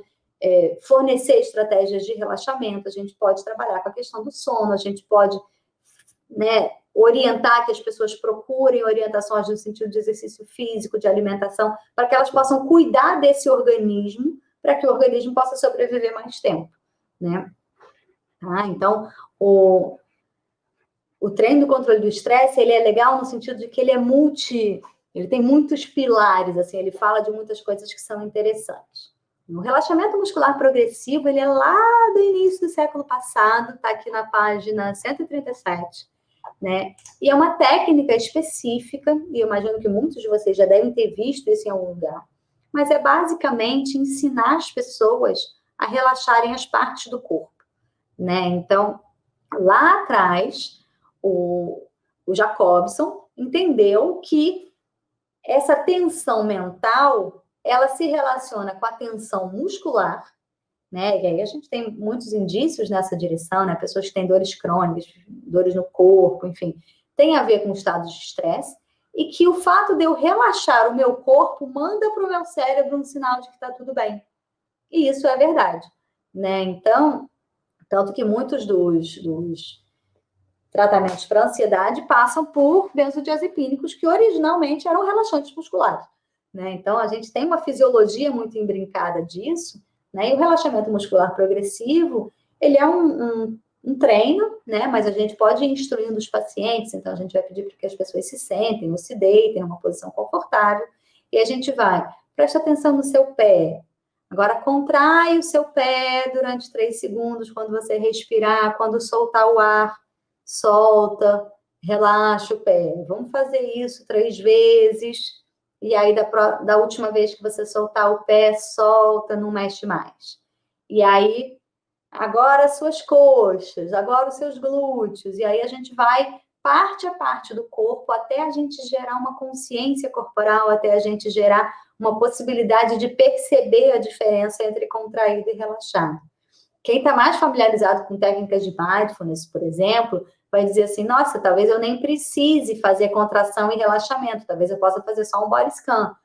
fornecer estratégias de relaxamento, a gente pode trabalhar com a questão do sono, a gente pode, né, orientar que as pessoas procurem orientações no sentido de exercício físico, de alimentação, para que elas possam cuidar desse organismo, para que o organismo possa sobreviver mais tempo, né? Tá? Então, o treino do controle do estresse, ele é legal no sentido de que ele tem muitos pilares, assim, ele fala de muitas coisas que são interessantes. O relaxamento muscular progressivo, ele é lá do início do século passado, está aqui na página 137, né? E é uma técnica específica, e eu imagino que muitos de vocês já devem ter visto isso em algum lugar, mas é basicamente ensinar as pessoas a relaxarem as partes do corpo, né? Então, lá atrás, o Jacobson entendeu que essa tensão mental, ela se relaciona com a tensão muscular, né? E aí a gente tem muitos indícios nessa direção, né? Pessoas que têm dores crônicas, dores no corpo, enfim, tem a ver com estados de estresse, e que o fato de eu relaxar o meu corpo manda para o meu cérebro um sinal de que está tudo bem. E isso é verdade, né? Então, tanto que muitos dos tratamentos para ansiedade passam por benzodiazepínicos que originalmente eram relaxantes musculares, né? Então, a gente tem uma fisiologia muito imbrincada disso, né? E o relaxamento muscular progressivo, ele é um treino, né? Mas a gente pode ir instruindo os pacientes, então a gente vai pedir para que as pessoas se sentem ou se deitem numa posição confortável, e a gente vai, preste atenção no seu pé. Agora, contrai o seu pé durante 3 segundos quando você respirar, quando soltar o ar, solta, relaxa o pé. Vamos fazer isso 3 vezes. E aí, da última vez que você soltar o pé, solta, não mexe mais. E aí, agora as suas coxas, agora os seus glúteos. E aí, a gente vai parte a parte do corpo, até a gente gerar uma consciência corporal, até a gente gerar uma possibilidade de perceber a diferença entre contraído e relaxado. Quem está mais familiarizado com técnicas de mindfulness, por exemplo, vai dizer assim, nossa, talvez eu nem precise fazer contração e relaxamento, talvez eu possa fazer só um body scan.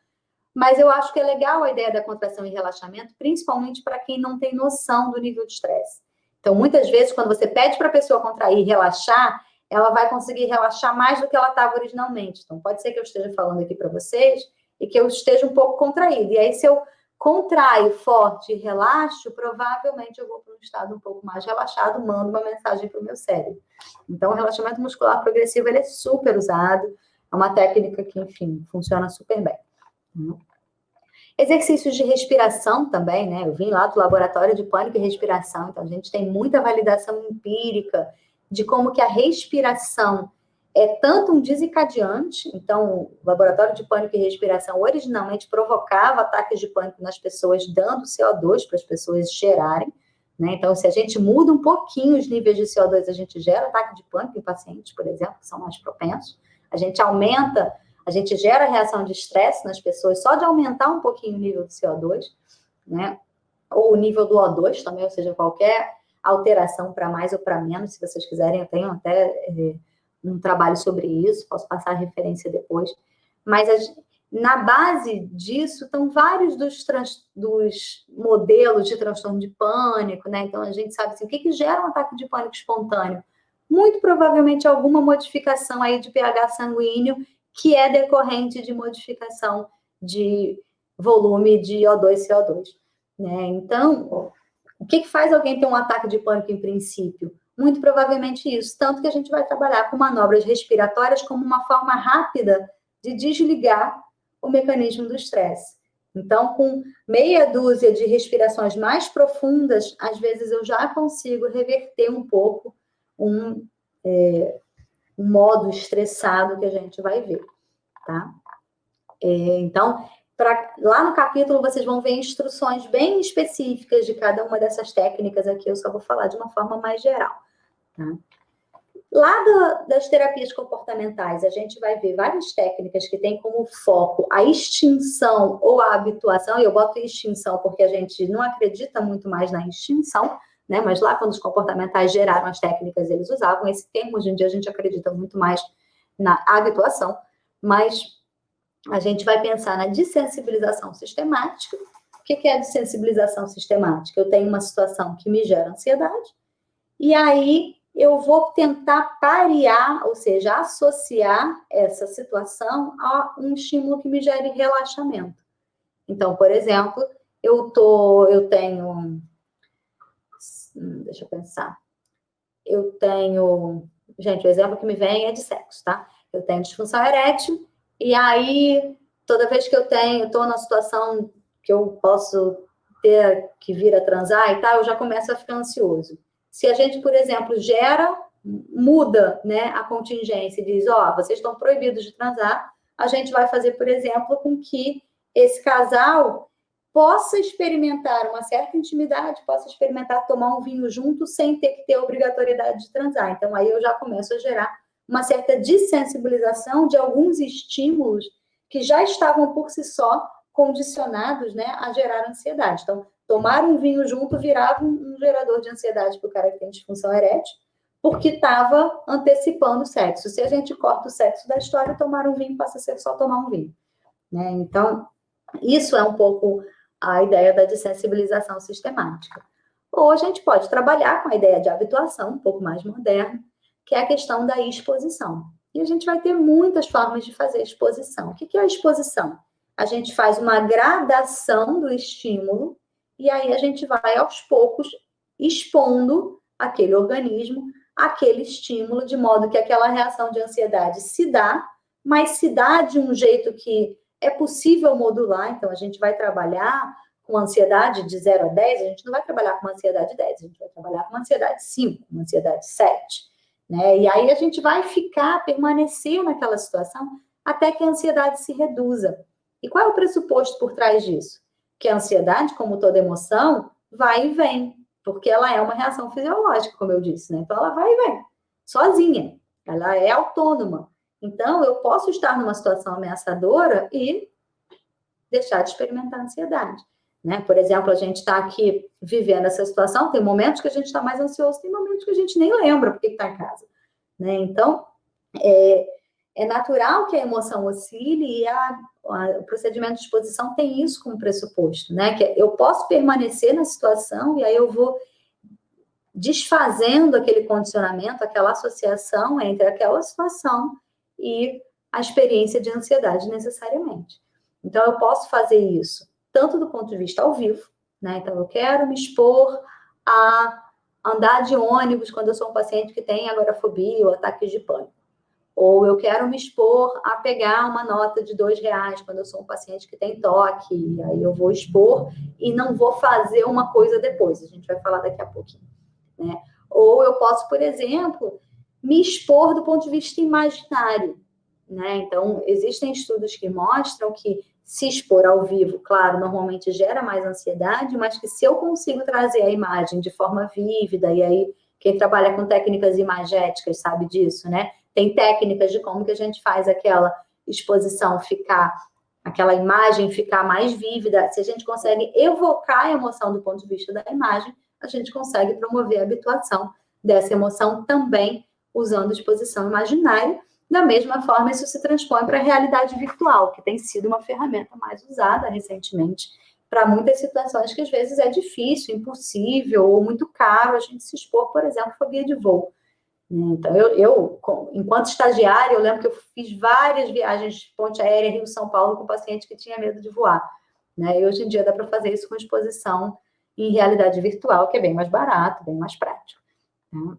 Mas eu acho que é legal a ideia da contração e relaxamento, principalmente para quem não tem noção do nível de estresse. Então, muitas vezes, quando você pede para a pessoa contrair e relaxar, ela vai conseguir relaxar mais do que ela estava originalmente. Então, pode ser que eu esteja falando aqui para vocês e que eu esteja um pouco contraída. E aí, se eu contraio forte e relaxo, provavelmente eu vou para um estado um pouco mais relaxado, mando uma mensagem para o meu cérebro. Então, o relaxamento muscular progressivo, ele é super usado, é uma técnica que, enfim, funciona super bem. Exercícios de respiração também, né? Eu vim lá do laboratório de pânico e respiração, então a gente tem muita validação empírica de como que a respiração é tanto um desencadeante, então o laboratório de pânico e respiração originalmente provocava ataques de pânico nas pessoas, dando CO2 para as pessoas gerarem, né? Então, se a gente muda um pouquinho os níveis de CO2, a gente gera ataque de pânico em pacientes, por exemplo, que são mais propensos, a gente aumenta, a gente gera reação de estresse nas pessoas só de aumentar um pouquinho o nível do CO2, né? Ou o nível do O2 também, ou seja, qualquer alteração para mais ou para menos, se vocês quiserem, eu tenho até um trabalho sobre isso, posso passar a referência depois. Mas na base disso estão vários dos modelos de transtorno de pânico, né? Então, a gente sabe assim, o que gera um ataque de pânico espontâneo? Muito provavelmente alguma modificação aí de pH sanguíneo que é decorrente de modificação de volume de O2 e CO2, né? Então, o que faz alguém ter um ataque de pânico em princípio? Muito provavelmente isso, tanto que a gente vai trabalhar com manobras respiratórias como uma forma rápida de desligar o mecanismo do estresse. Então, com meia dúzia de respirações mais profundas, às vezes eu já consigo reverter um pouco um modo estressado que a gente vai ver, tá? Então, lá no capítulo vocês vão ver instruções bem específicas de cada uma dessas técnicas aqui, eu só vou falar de uma forma mais geral, tá? Lá das terapias comportamentais, a gente vai ver várias técnicas que têm como foco a extinção ou a habituação, e eu boto extinção porque a gente não acredita muito mais na extinção, né? Mas lá, quando os comportamentais geraram as técnicas, eles usavam esse termo. Hoje em dia, a gente acredita muito mais na habituação, mas a gente vai pensar na dessensibilização sistemática. O que é a dessensibilização sistemática? Eu tenho uma situação que me gera ansiedade, e aí eu vou tentar parear, ou seja, associar essa situação a um estímulo que me gere relaxamento. Então, por exemplo, eu tenho... Deixa eu pensar. Eu tenho... Gente, o exemplo que me vem é de sexo, tá? Eu tenho disfunção erétil, e aí, toda vez que eu estou numa situação que eu posso ter que vir a transar e tal, eu já começo a ficar ansioso. Se a gente, por exemplo, muda, né, a contingência e diz, vocês estão proibidos de transar, a gente vai fazer, por exemplo, com que esse casal possa experimentar uma certa intimidade, possa experimentar tomar um vinho junto sem ter que ter a obrigatoriedade de transar. Então, aí eu já começo a gerar uma certa dessensibilização de alguns estímulos que já estavam por si só condicionados, né, a gerar ansiedade. Então, tomar um vinho junto virava um gerador de ansiedade para o cara que tem disfunção erétil, porque estava antecipando o sexo. Se a gente corta o sexo da história, tomar um vinho passa a ser só tomar um vinho, né? Então, isso é um pouco a ideia da dessensibilização sistemática. Ou a gente pode trabalhar com a ideia de habituação, um pouco mais moderna, que é a questão da exposição. E a gente vai ter muitas formas de fazer exposição. O que é a exposição? A gente faz uma gradação do estímulo e aí a gente vai, aos poucos, expondo aquele organismo, aquele estímulo, de modo que aquela reação de ansiedade se dá, mas se dá de um jeito que é possível modular. Então, a gente vai trabalhar com ansiedade de 0 a 10, a gente não vai trabalhar com uma ansiedade 10, a gente vai trabalhar com uma ansiedade 5, uma ansiedade 7, né? E aí a gente vai permanecer naquela situação até que a ansiedade se reduza. E qual é o pressuposto por trás disso? Que a ansiedade, como toda emoção, vai e vem, porque ela é uma reação fisiológica, como eu disse, né? Então ela vai e vem, sozinha. ela é autônoma. Então, eu posso estar numa situação ameaçadora e deixar de experimentar ansiedade, né? Por exemplo, a gente está aqui vivendo essa situação, tem momentos que a gente está mais ansioso, tem momentos que a gente nem lembra porque está em casa, né? Então, é natural que a emoção oscile e o procedimento de exposição tem isso como pressuposto, né? Que eu posso permanecer na situação e aí eu vou desfazendo aquele condicionamento, aquela associação entre aquela situação e a experiência de ansiedade necessariamente. Então, eu posso fazer isso tanto do ponto de vista ao vivo, né? Então, eu quero me expor a andar de ônibus quando eu sou um paciente que tem agorafobia ou ataques de pânico. Ou eu quero me expor a pegar uma nota de R$2 quando eu sou um paciente que tem toque. E aí eu vou expor e não vou fazer uma coisa depois. A gente vai falar daqui a pouquinho, né? Ou eu posso, por exemplo, me expor do ponto de vista imaginário, né? Então, existem estudos que mostram que se expor ao vivo, claro, normalmente gera mais ansiedade, mas que se eu consigo trazer a imagem de forma vívida, e aí quem trabalha com técnicas imagéticas sabe disso, né? Tem técnicas de como que a gente faz aquela exposição ficar, aquela imagem ficar mais vívida. Se a gente consegue evocar a emoção do ponto de vista da imagem, a gente consegue promover a habituação dessa emoção também usando exposição imaginária. Da mesma forma, isso se transpõe para a realidade virtual, que tem sido uma ferramenta mais usada recentemente para muitas situações que às vezes é difícil, impossível ou muito caro a gente se expor, por exemplo, fobia de voo. Então, eu enquanto estagiária, eu lembro que eu fiz várias viagens de ponte aérea Rio-São Paulo com paciente que tinha medo de voar, né? E hoje em dia dá para fazer isso com exposição em realidade virtual, que é bem mais barato, bem mais prático, né?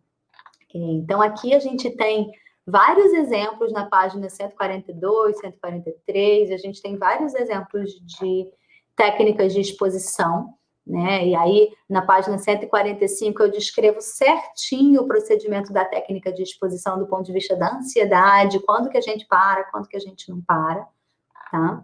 Então, aqui a gente tem vários exemplos na página 142, 143, a gente tem vários exemplos de técnicas de exposição, né? E aí, na página 145, eu descrevo certinho o procedimento da técnica de exposição do ponto de vista da ansiedade, quando que a gente para, quando que a gente não para, tá?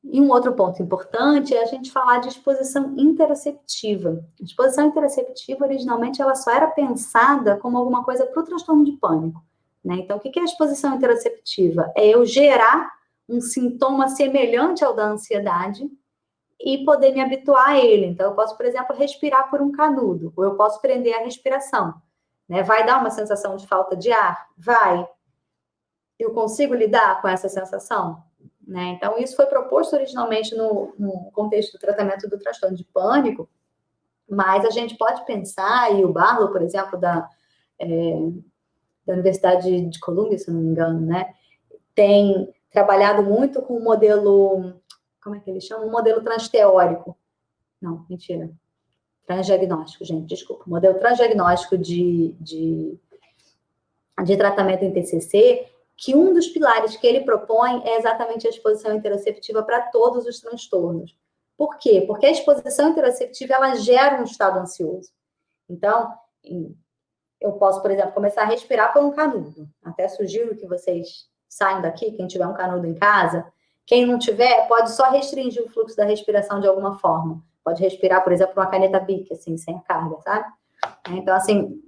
E um outro ponto importante é a gente falar de exposição interoceptiva. A exposição interoceptiva, originalmente, ela só era pensada como alguma coisa para o transtorno de pânico, né? Então, o que é a exposição interoceptiva? É eu gerar um sintoma semelhante ao da ansiedade e poder me habituar a ele. Então, eu posso, por exemplo, respirar por um canudo, ou eu posso prender a respiração, né? Vai dar uma sensação de falta de ar? Vai. Eu consigo lidar com essa sensação? Né? Então, isso foi proposto originalmente no contexto do tratamento do transtorno de pânico, mas a gente pode pensar, e o Barlow, por exemplo, da Universidade de Colômbia, se não me engano, né, tem trabalhado muito com o modelo, como é que eles chamam? Um modelo transteórico. Não, mentira. Transdiagnóstico, gente, desculpa. Modelo transdiagnóstico de tratamento em TCC, que um dos pilares que ele propõe é exatamente a exposição interoceptiva para todos os transtornos. Por quê? Porque a exposição interoceptiva, ela gera um estado ansioso. Então, eu posso, por exemplo, começar a respirar por um canudo. Até sugiro que vocês saiam daqui, quem tiver um canudo em casa. Quem não tiver, pode só restringir o fluxo da respiração de alguma forma. Pode respirar, por exemplo, uma caneta Bic, assim, sem a carga, sabe? Então, assim,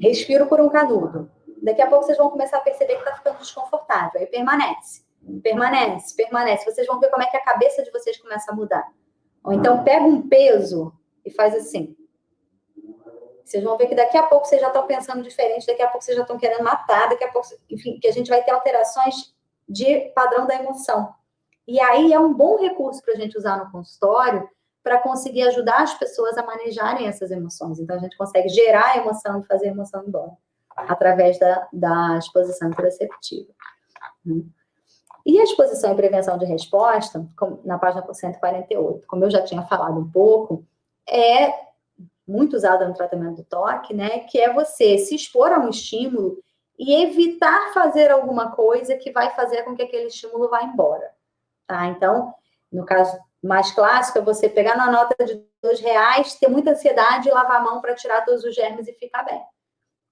respiro por um canudo. Daqui a pouco vocês vão começar a perceber que está ficando desconfortável. Aí permanece. Vocês vão ver como é que a cabeça de vocês começa a mudar. Ou então pega um peso e faz assim. Vocês vão ver que daqui a pouco vocês já estão pensando diferente, daqui a pouco vocês já estão querendo matar, daqui a pouco, enfim, que a gente vai ter alterações de padrão da emoção. E aí é um bom recurso para a gente usar no consultório para conseguir ajudar as pessoas a manejarem essas emoções. Então, a gente consegue gerar a emoção e fazer a emoção embora, através da exposição interoceptiva. E a exposição e prevenção de resposta, na página 148, como eu já tinha falado um pouco, é muito usada no tratamento do toque, né? Que é você se expor a um estímulo e evitar fazer alguma coisa que vai fazer com que aquele estímulo vá embora, tá? Então, no caso mais clássico, é você pegar na nota de R$2, ter muita ansiedade e lavar a mão para tirar todos os germes e ficar bem.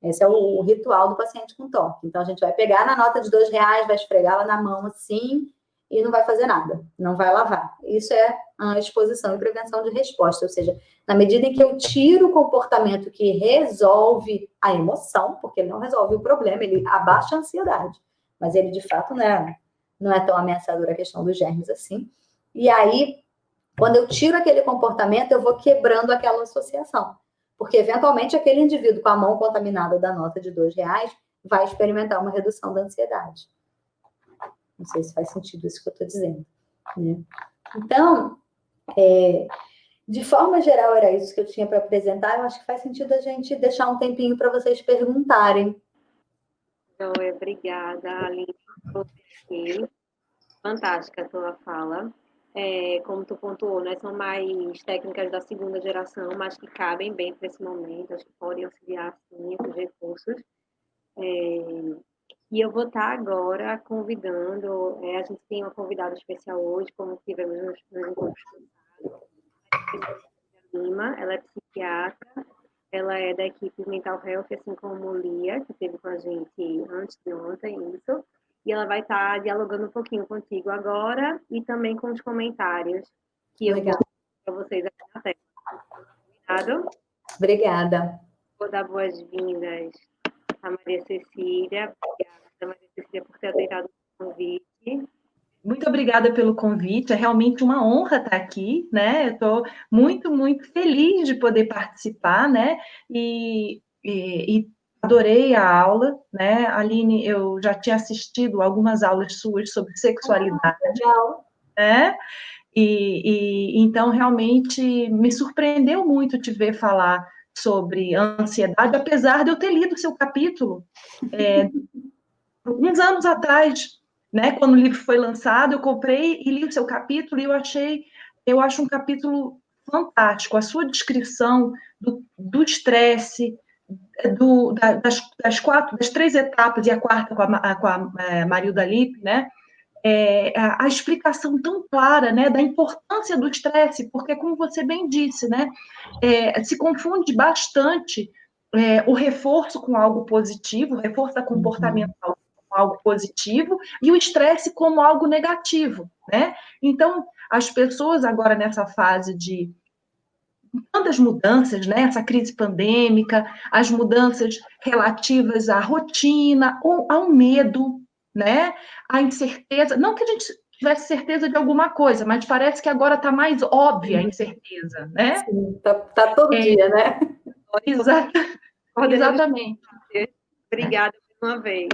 Esse é o ritual do paciente com toque. Então, a gente vai pegar na nota de R$2, vai esfregá-la na mão assim, e não vai fazer nada, não vai lavar. Isso é a exposição e prevenção de resposta, ou seja, na medida em que eu tiro o comportamento que resolve a emoção, porque ele não resolve o problema, ele abaixa a ansiedade, mas ele, de fato, não é tão ameaçador a questão dos germes assim. E aí, quando eu tiro aquele comportamento, eu vou quebrando aquela associação. Porque, eventualmente, aquele indivíduo com a mão contaminada da nota de R$2 vai experimentar uma redução da ansiedade. Não sei se faz sentido isso que eu estou dizendo, né? Então, de forma geral, era isso que eu tinha para apresentar. Eu acho que faz sentido a gente deixar um tempinho para vocês perguntarem. Joia, obrigada, Aline. Fantástica a tua fala. Como tu pontuou, né, são mais técnicas da segunda geração, mas que cabem bem para esse momento, acho que podem auxiliar, sim, esses recursos. E eu vou estar agora convidando, a gente tem uma convidada especial hoje, como tivemos nos encontros passados, Lima, ela é psiquiatra, ela é da equipe Mental Health, assim como Lia, que esteve com a gente antes de ontem, isso, e ela vai estar dialogando um pouquinho contigo agora e também com os comentários que eu vou para vocês aqui na tela. Combinado? Obrigada. Vou dar boas-vindas a Maria Cecília. Obrigada, Maria Cecília, por ter aceitado o convite. Muito obrigada pelo convite, é realmente uma honra estar aqui, né? Eu estou muito, muito feliz de poder participar, né? E adorei a aula, né? Aline, eu já tinha assistido algumas aulas suas sobre sexualidade, né? Então, realmente, me surpreendeu muito te ver falar sobre ansiedade, apesar de eu ter lido seu capítulo uns anos atrás, né? Quando o livro foi lançado, eu comprei e li o seu capítulo e eu acho um capítulo fantástico. A sua descrição do estresse, das 3 etapas e a quarta com a Marilda Lippe, né? A explicação tão clara, né, da importância do estresse, porque, como você bem disse, né, se confunde bastante o reforço com algo positivo, o reforço da comportamental com algo positivo, e o estresse como algo negativo, né? Então, as pessoas agora nessa fase de tantas mudanças, né? Essa crise pandêmica, as mudanças relativas à rotina, ou ao medo, né? A incerteza, não que a gente tivesse certeza de alguma coisa, mas parece que agora está mais óbvia a incerteza, né? Sim, tá todo dia, né? Exatamente. Obrigada mais uma vez.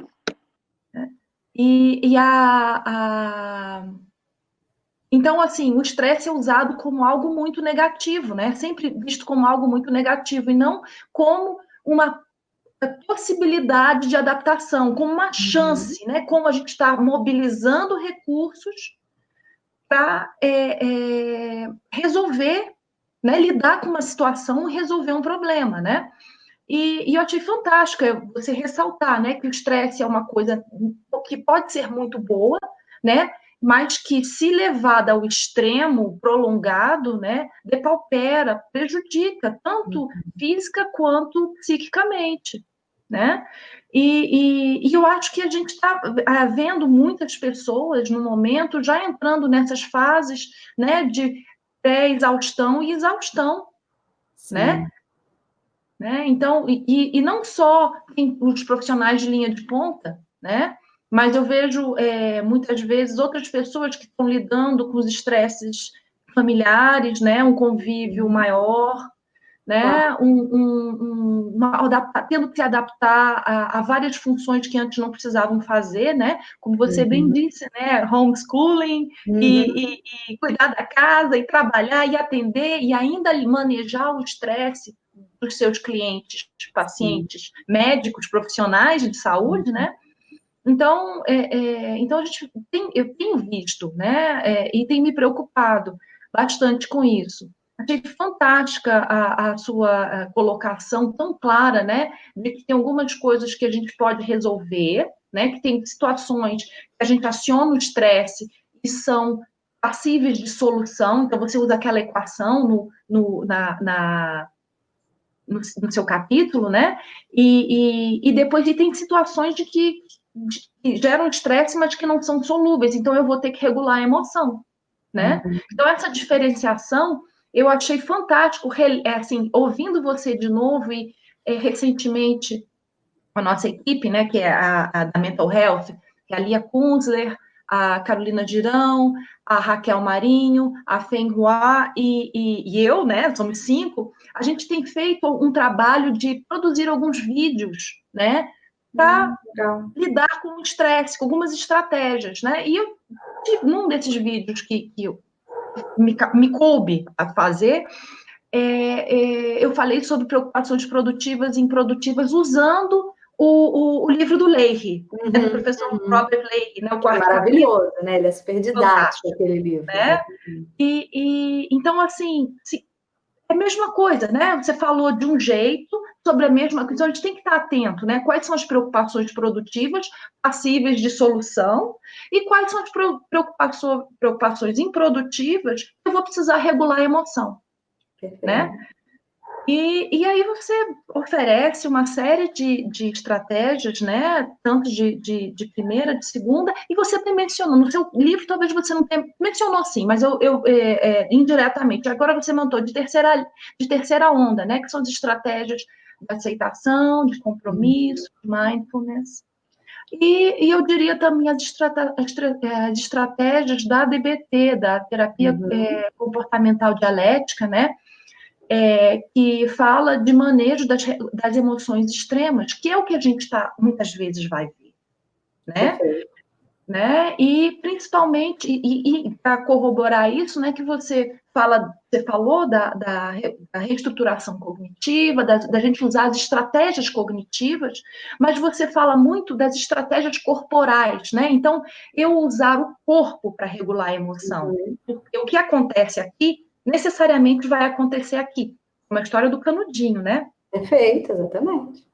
Então, assim, o estresse é usado como algo muito negativo, né? Sempre visto como algo muito negativo, e não como uma possibilidade de adaptação, como uma chance, né? Como a gente está mobilizando recursos para resolver, né? Lidar com uma situação e resolver um problema, né? E eu achei fantástico você ressaltar, né, que o estresse é uma coisa que pode ser muito boa, né, mas que, se levada ao extremo prolongado, né, depaupera, prejudica, tanto física quanto psiquicamente, né? E eu acho que a gente está vendo muitas pessoas, no momento, já entrando nessas fases, né, de pré-exaustão e exaustão, né? Então, e não só os profissionais de linha de ponta, né? Mas eu vejo muitas vezes outras pessoas que estão lidando com os estresses familiares, né? Um convívio maior, né? Tendo que se adaptar a várias funções que antes não precisavam fazer, né? Como você bem disse, né? Homeschooling, e cuidar da casa, e trabalhar, e atender, e ainda manejar o estresse dos seus clientes, pacientes, médicos, profissionais de saúde, né? Então, eu tenho visto, né? E tem me preocupado bastante com isso. Achei fantástica a sua colocação tão clara, né? De que tem algumas coisas que a gente pode resolver, né? Que tem situações que a gente aciona o estresse e são passíveis de solução. Então, você usa aquela equação no seu capítulo, né? E depois tem situações de que que geram estresse, mas que não são solúveis. Então, eu vou ter que regular a emoção, né? Então, essa diferenciação eu achei fantástico, assim, ouvindo você de novo e recentemente a nossa equipe, né, que é a da Mental Health, que é a Lia Kunzler, a Carolina Girão, a Raquel Marinho, a Feng Hua e eu, né, somos 5, a gente tem feito um trabalho de produzir alguns vídeos, né, para lidar com o estresse, com algumas estratégias, né, e eu tive num desses vídeos que eu me coube a fazer, eu falei sobre preocupações produtivas e improdutivas usando o livro do Leahy, né, do professor Robert Leahy, né, o quarto maravilhoso, né? Ele é super didático, aquele livro. Né? Então, assim, é a mesma coisa, né? Você falou de um jeito sobre a mesma coisa, então a gente tem que estar atento, né? Quais são as preocupações produtivas, passíveis de solução, e quais são as preocupações improdutivas que eu vou precisar regular a emoção, né? E aí você oferece uma série de estratégias, né? Tanto de primeira, de segunda, e você até mencionou, no seu livro talvez você não tenha, mencionou sim, mas eu indiretamente, agora você montou de terceira onda, né? Que são as estratégias de aceitação, de compromisso, de mindfulness. E eu diria também as estratégias da DBT, da terapia comportamental dialética, né? Que fala de manejo das emoções extremas, que é o que a gente muitas vezes vai ver, né? E principalmente, e para corroborar isso, né, que você falou da reestruturação cognitiva, da gente usar as estratégias cognitivas, mas você fala muito das estratégias corporais, né? Então, eu usar o corpo para regular a emoção. Porque o que acontece aqui necessariamente vai acontecer aqui. Uma história do canudinho, né? Perfeito, exatamente.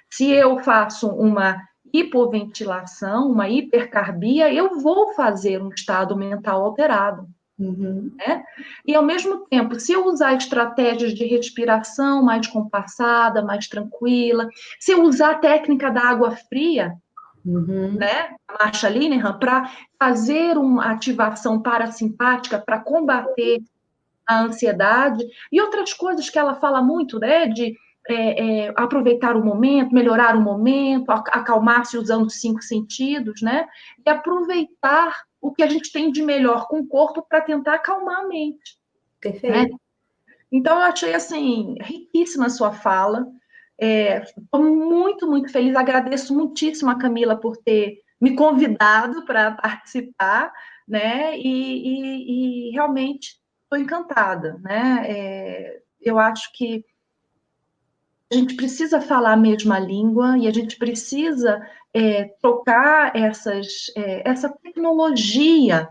Se eu faço uma hipoventilação, uma hipercarbia, eu vou fazer um estado mental alterado. Né? E, ao mesmo tempo, se eu usar estratégias de respiração mais compassada, mais tranquila, se eu usar a técnica da água fria, né, a Marsha Linehan, para fazer uma ativação parasimpática, para combater a ansiedade, e outras coisas que ela fala muito, né, de aproveitar o momento, melhorar o momento, acalmar-se usando os 5 sentidos, né, e aproveitar o que a gente tem de melhor com o corpo para tentar acalmar a mente. Perfeito. Né? Então, eu achei, assim, riquíssima a sua fala, estou muito, muito feliz, agradeço muitíssimo a Camila por ter me convidado para participar, né, e realmente estou encantada, né, eu acho que a gente precisa falar a mesma língua e a gente precisa trocar essa tecnologia,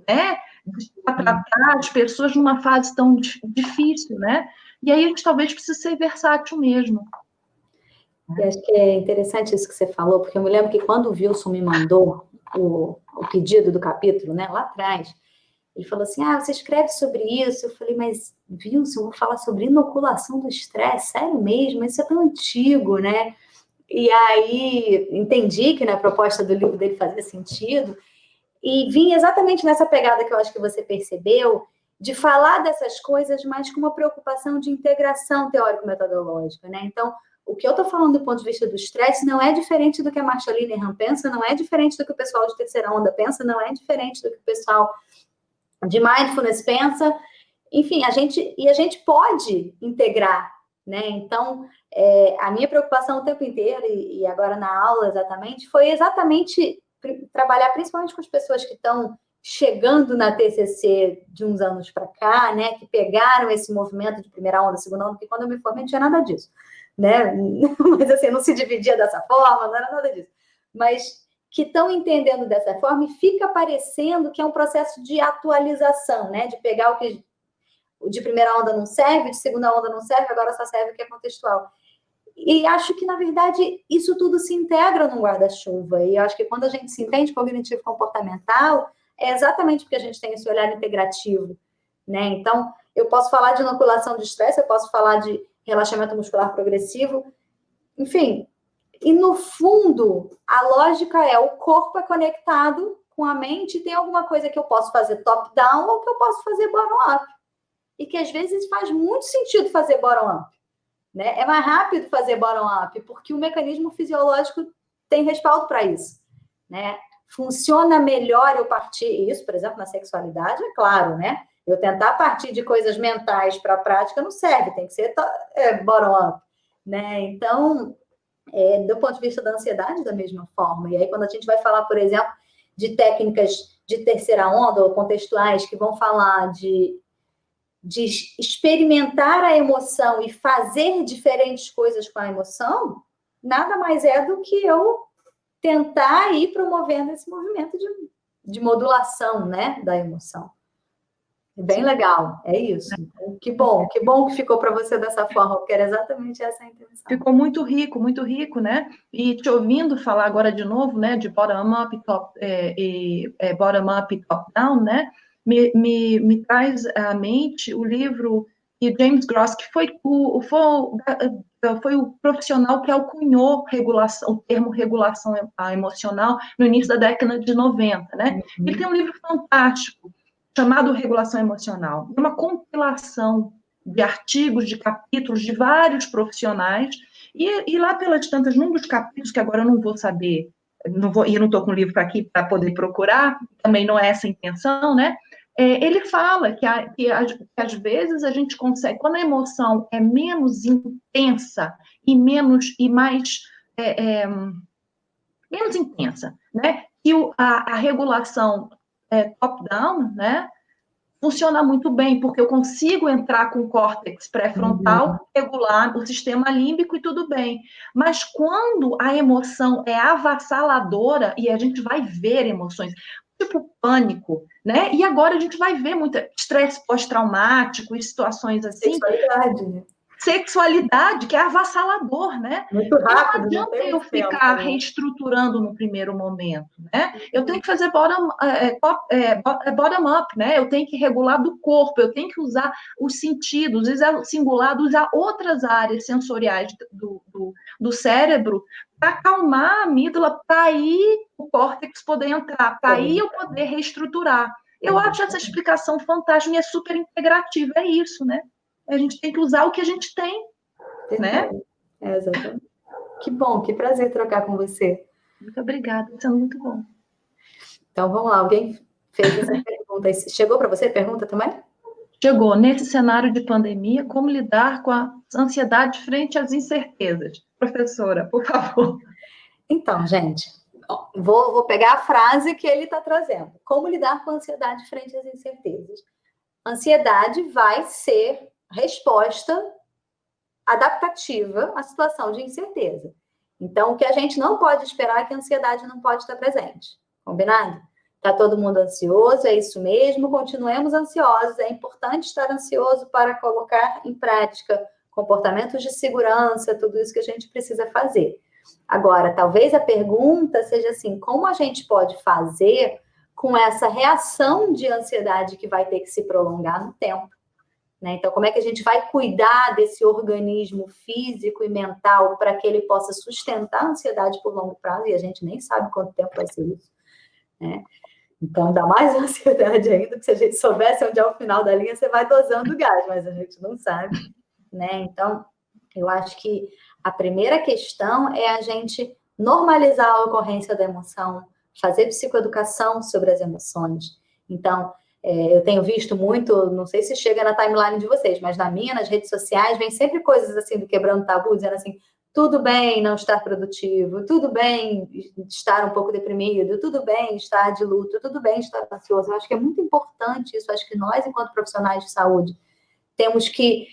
né, para tratar as pessoas numa fase tão difícil, né? E aí a gente talvez precise ser versátil mesmo. E acho que é interessante isso que você falou, porque eu me lembro que quando o Wilson me mandou o pedido do capítulo, né, lá atrás, ele falou assim, você escreve sobre isso? Eu falei, mas, Wilson, eu vou falar sobre inoculação do estresse, sério mesmo? Isso é tão antigo, né? E aí, entendi que na proposta do livro dele fazia sentido, e vim exatamente nessa pegada que eu acho que você percebeu, de falar dessas coisas, mas com uma preocupação de integração teórico-metodológica, né? Então, o que eu estou falando do ponto de vista do estresse não é diferente do que a Marsha Linehan pensa, não é diferente do que o pessoal de terceira onda pensa, não é diferente do que o pessoal de mindfulness pensa, enfim, a gente pode integrar, né? Então, a minha preocupação o tempo inteiro, e agora na aula exatamente, foi exatamente trabalhar principalmente com as pessoas que estão chegando na TCC de uns anos para cá, né? Que pegaram esse movimento de primeira onda, segunda onda, porque quando eu me formei não tinha nada disso, né? Mas assim, não se dividia dessa forma, não era nada disso. Mas que estão entendendo dessa forma e fica parecendo que é um processo de atualização, né? De pegar o que de primeira onda não serve, de segunda onda não serve, agora só serve o que é contextual. E acho que, na verdade, isso tudo se integra num guarda-chuva. E eu acho que quando a gente se entende cognitivo-comportamental, é exatamente porque a gente tem esse olhar integrativo, né? Então, eu posso falar de inoculação de estresse, eu posso falar de relaxamento muscular progressivo, enfim, E, no fundo, a lógica é o corpo é conectado com a mente, tem alguma coisa que eu posso fazer top-down ou que eu posso fazer bottom-up. E que, às vezes, faz muito sentido fazer bottom-up. Né? É mais rápido fazer bottom-up, porque o mecanismo fisiológico tem respaldo para isso. Né? Funciona melhor eu partir... Isso, por exemplo, na sexualidade, é claro, né? Eu tentar partir de coisas mentais para a prática não serve, tem que ser bottom-up. Né? Então... do ponto de vista da ansiedade, da mesma forma. E aí, quando a gente vai falar, por exemplo, de técnicas de terceira onda ou contextuais que vão falar de experimentar a emoção e fazer diferentes coisas com a emoção, nada mais é do que eu tentar ir promovendo esse movimento de modulação, né, da emoção. Bem legal, é isso. Que bom que ficou para você dessa forma, porque era exatamente essa a intenção. Ficou muito rico, né? E te ouvindo falar agora de novo, né, de bottom-up bottom-up e top-down, né, me traz à mente o livro de James Gross, que foi o profissional que alcunhou o termo regulação emocional no início da década de 90, né? Ele tem um livro fantástico, chamado Regulação Emocional. É uma compilação de artigos, de capítulos de vários profissionais, e lá pelas tantas, num dos capítulos, que agora eu não vou saber, e eu não estou com o livro aqui para poder procurar, também não é essa a intenção, né? Ele fala que às vezes a gente consegue, quando a emoção é menos intensa e menos intensa, né? E a regulação top-down, né, funciona muito bem, porque eu consigo entrar com o córtex pré-frontal, regular o sistema límbico e tudo bem. Mas quando a emoção é avassaladora, e a gente vai ver emoções, tipo pânico, né? E agora a gente vai ver muito estresse pós-traumático e situações assim. Sexualidade, que é avassalador, né? Muito rápido. Não adianta eu ficar reestruturando no primeiro momento, né? Eu tenho que fazer bottom-up, né? Eu tenho que regular do corpo, eu tenho que usar os sentidos, usar o singular, usar outras áreas sensoriais do cérebro para acalmar a amígdala, para aí o córtex poder entrar, para aí eu poder reestruturar. Eu acho essa explicação fantástica e é super integrativa, é isso, né? A gente tem que usar o que a gente tem, né? Exatamente. Que bom, que prazer trocar com você. Muito obrigada, está sendo muito bom. Então, vamos lá, alguém fez essa pergunta. Chegou para você a pergunta também? Chegou. Nesse cenário de pandemia, como lidar com a ansiedade frente às incertezas? Professora, por favor. Então, gente, vou pegar a frase que ele está trazendo. Como lidar com a ansiedade frente às incertezas? Ansiedade vai ser resposta adaptativa à situação de incerteza. Então, o que a gente não pode esperar é que a ansiedade não pode estar presente. Combinado? Está todo mundo ansioso, é isso mesmo, continuemos ansiosos. É importante estar ansioso para colocar em prática comportamentos de segurança, tudo isso que a gente precisa fazer. Agora, talvez a pergunta seja assim, como a gente pode fazer com essa reação de ansiedade que vai ter que se prolongar no tempo? Né? Então, como é que a gente vai cuidar desse organismo físico e mental para que ele possa sustentar a ansiedade por longo prazo? E a gente nem sabe quanto tempo vai ser isso. Né? Então, dá mais ansiedade ainda, que se a gente soubesse onde é o final da linha, você vai dosando o gás, mas a gente não sabe. Né? Então, eu acho que a primeira questão é a gente normalizar a ocorrência da emoção, fazer psicoeducação sobre as emoções. Então, eu tenho visto muito, não sei se chega na timeline de vocês, mas na minha, nas redes sociais, vem sempre coisas assim do Quebrando Tabu, dizendo assim, tudo bem não estar produtivo, tudo bem estar um pouco deprimido, tudo bem estar de luto, tudo bem estar ansioso. Eu acho que é muito importante isso, eu acho que nós, enquanto profissionais de saúde, temos que,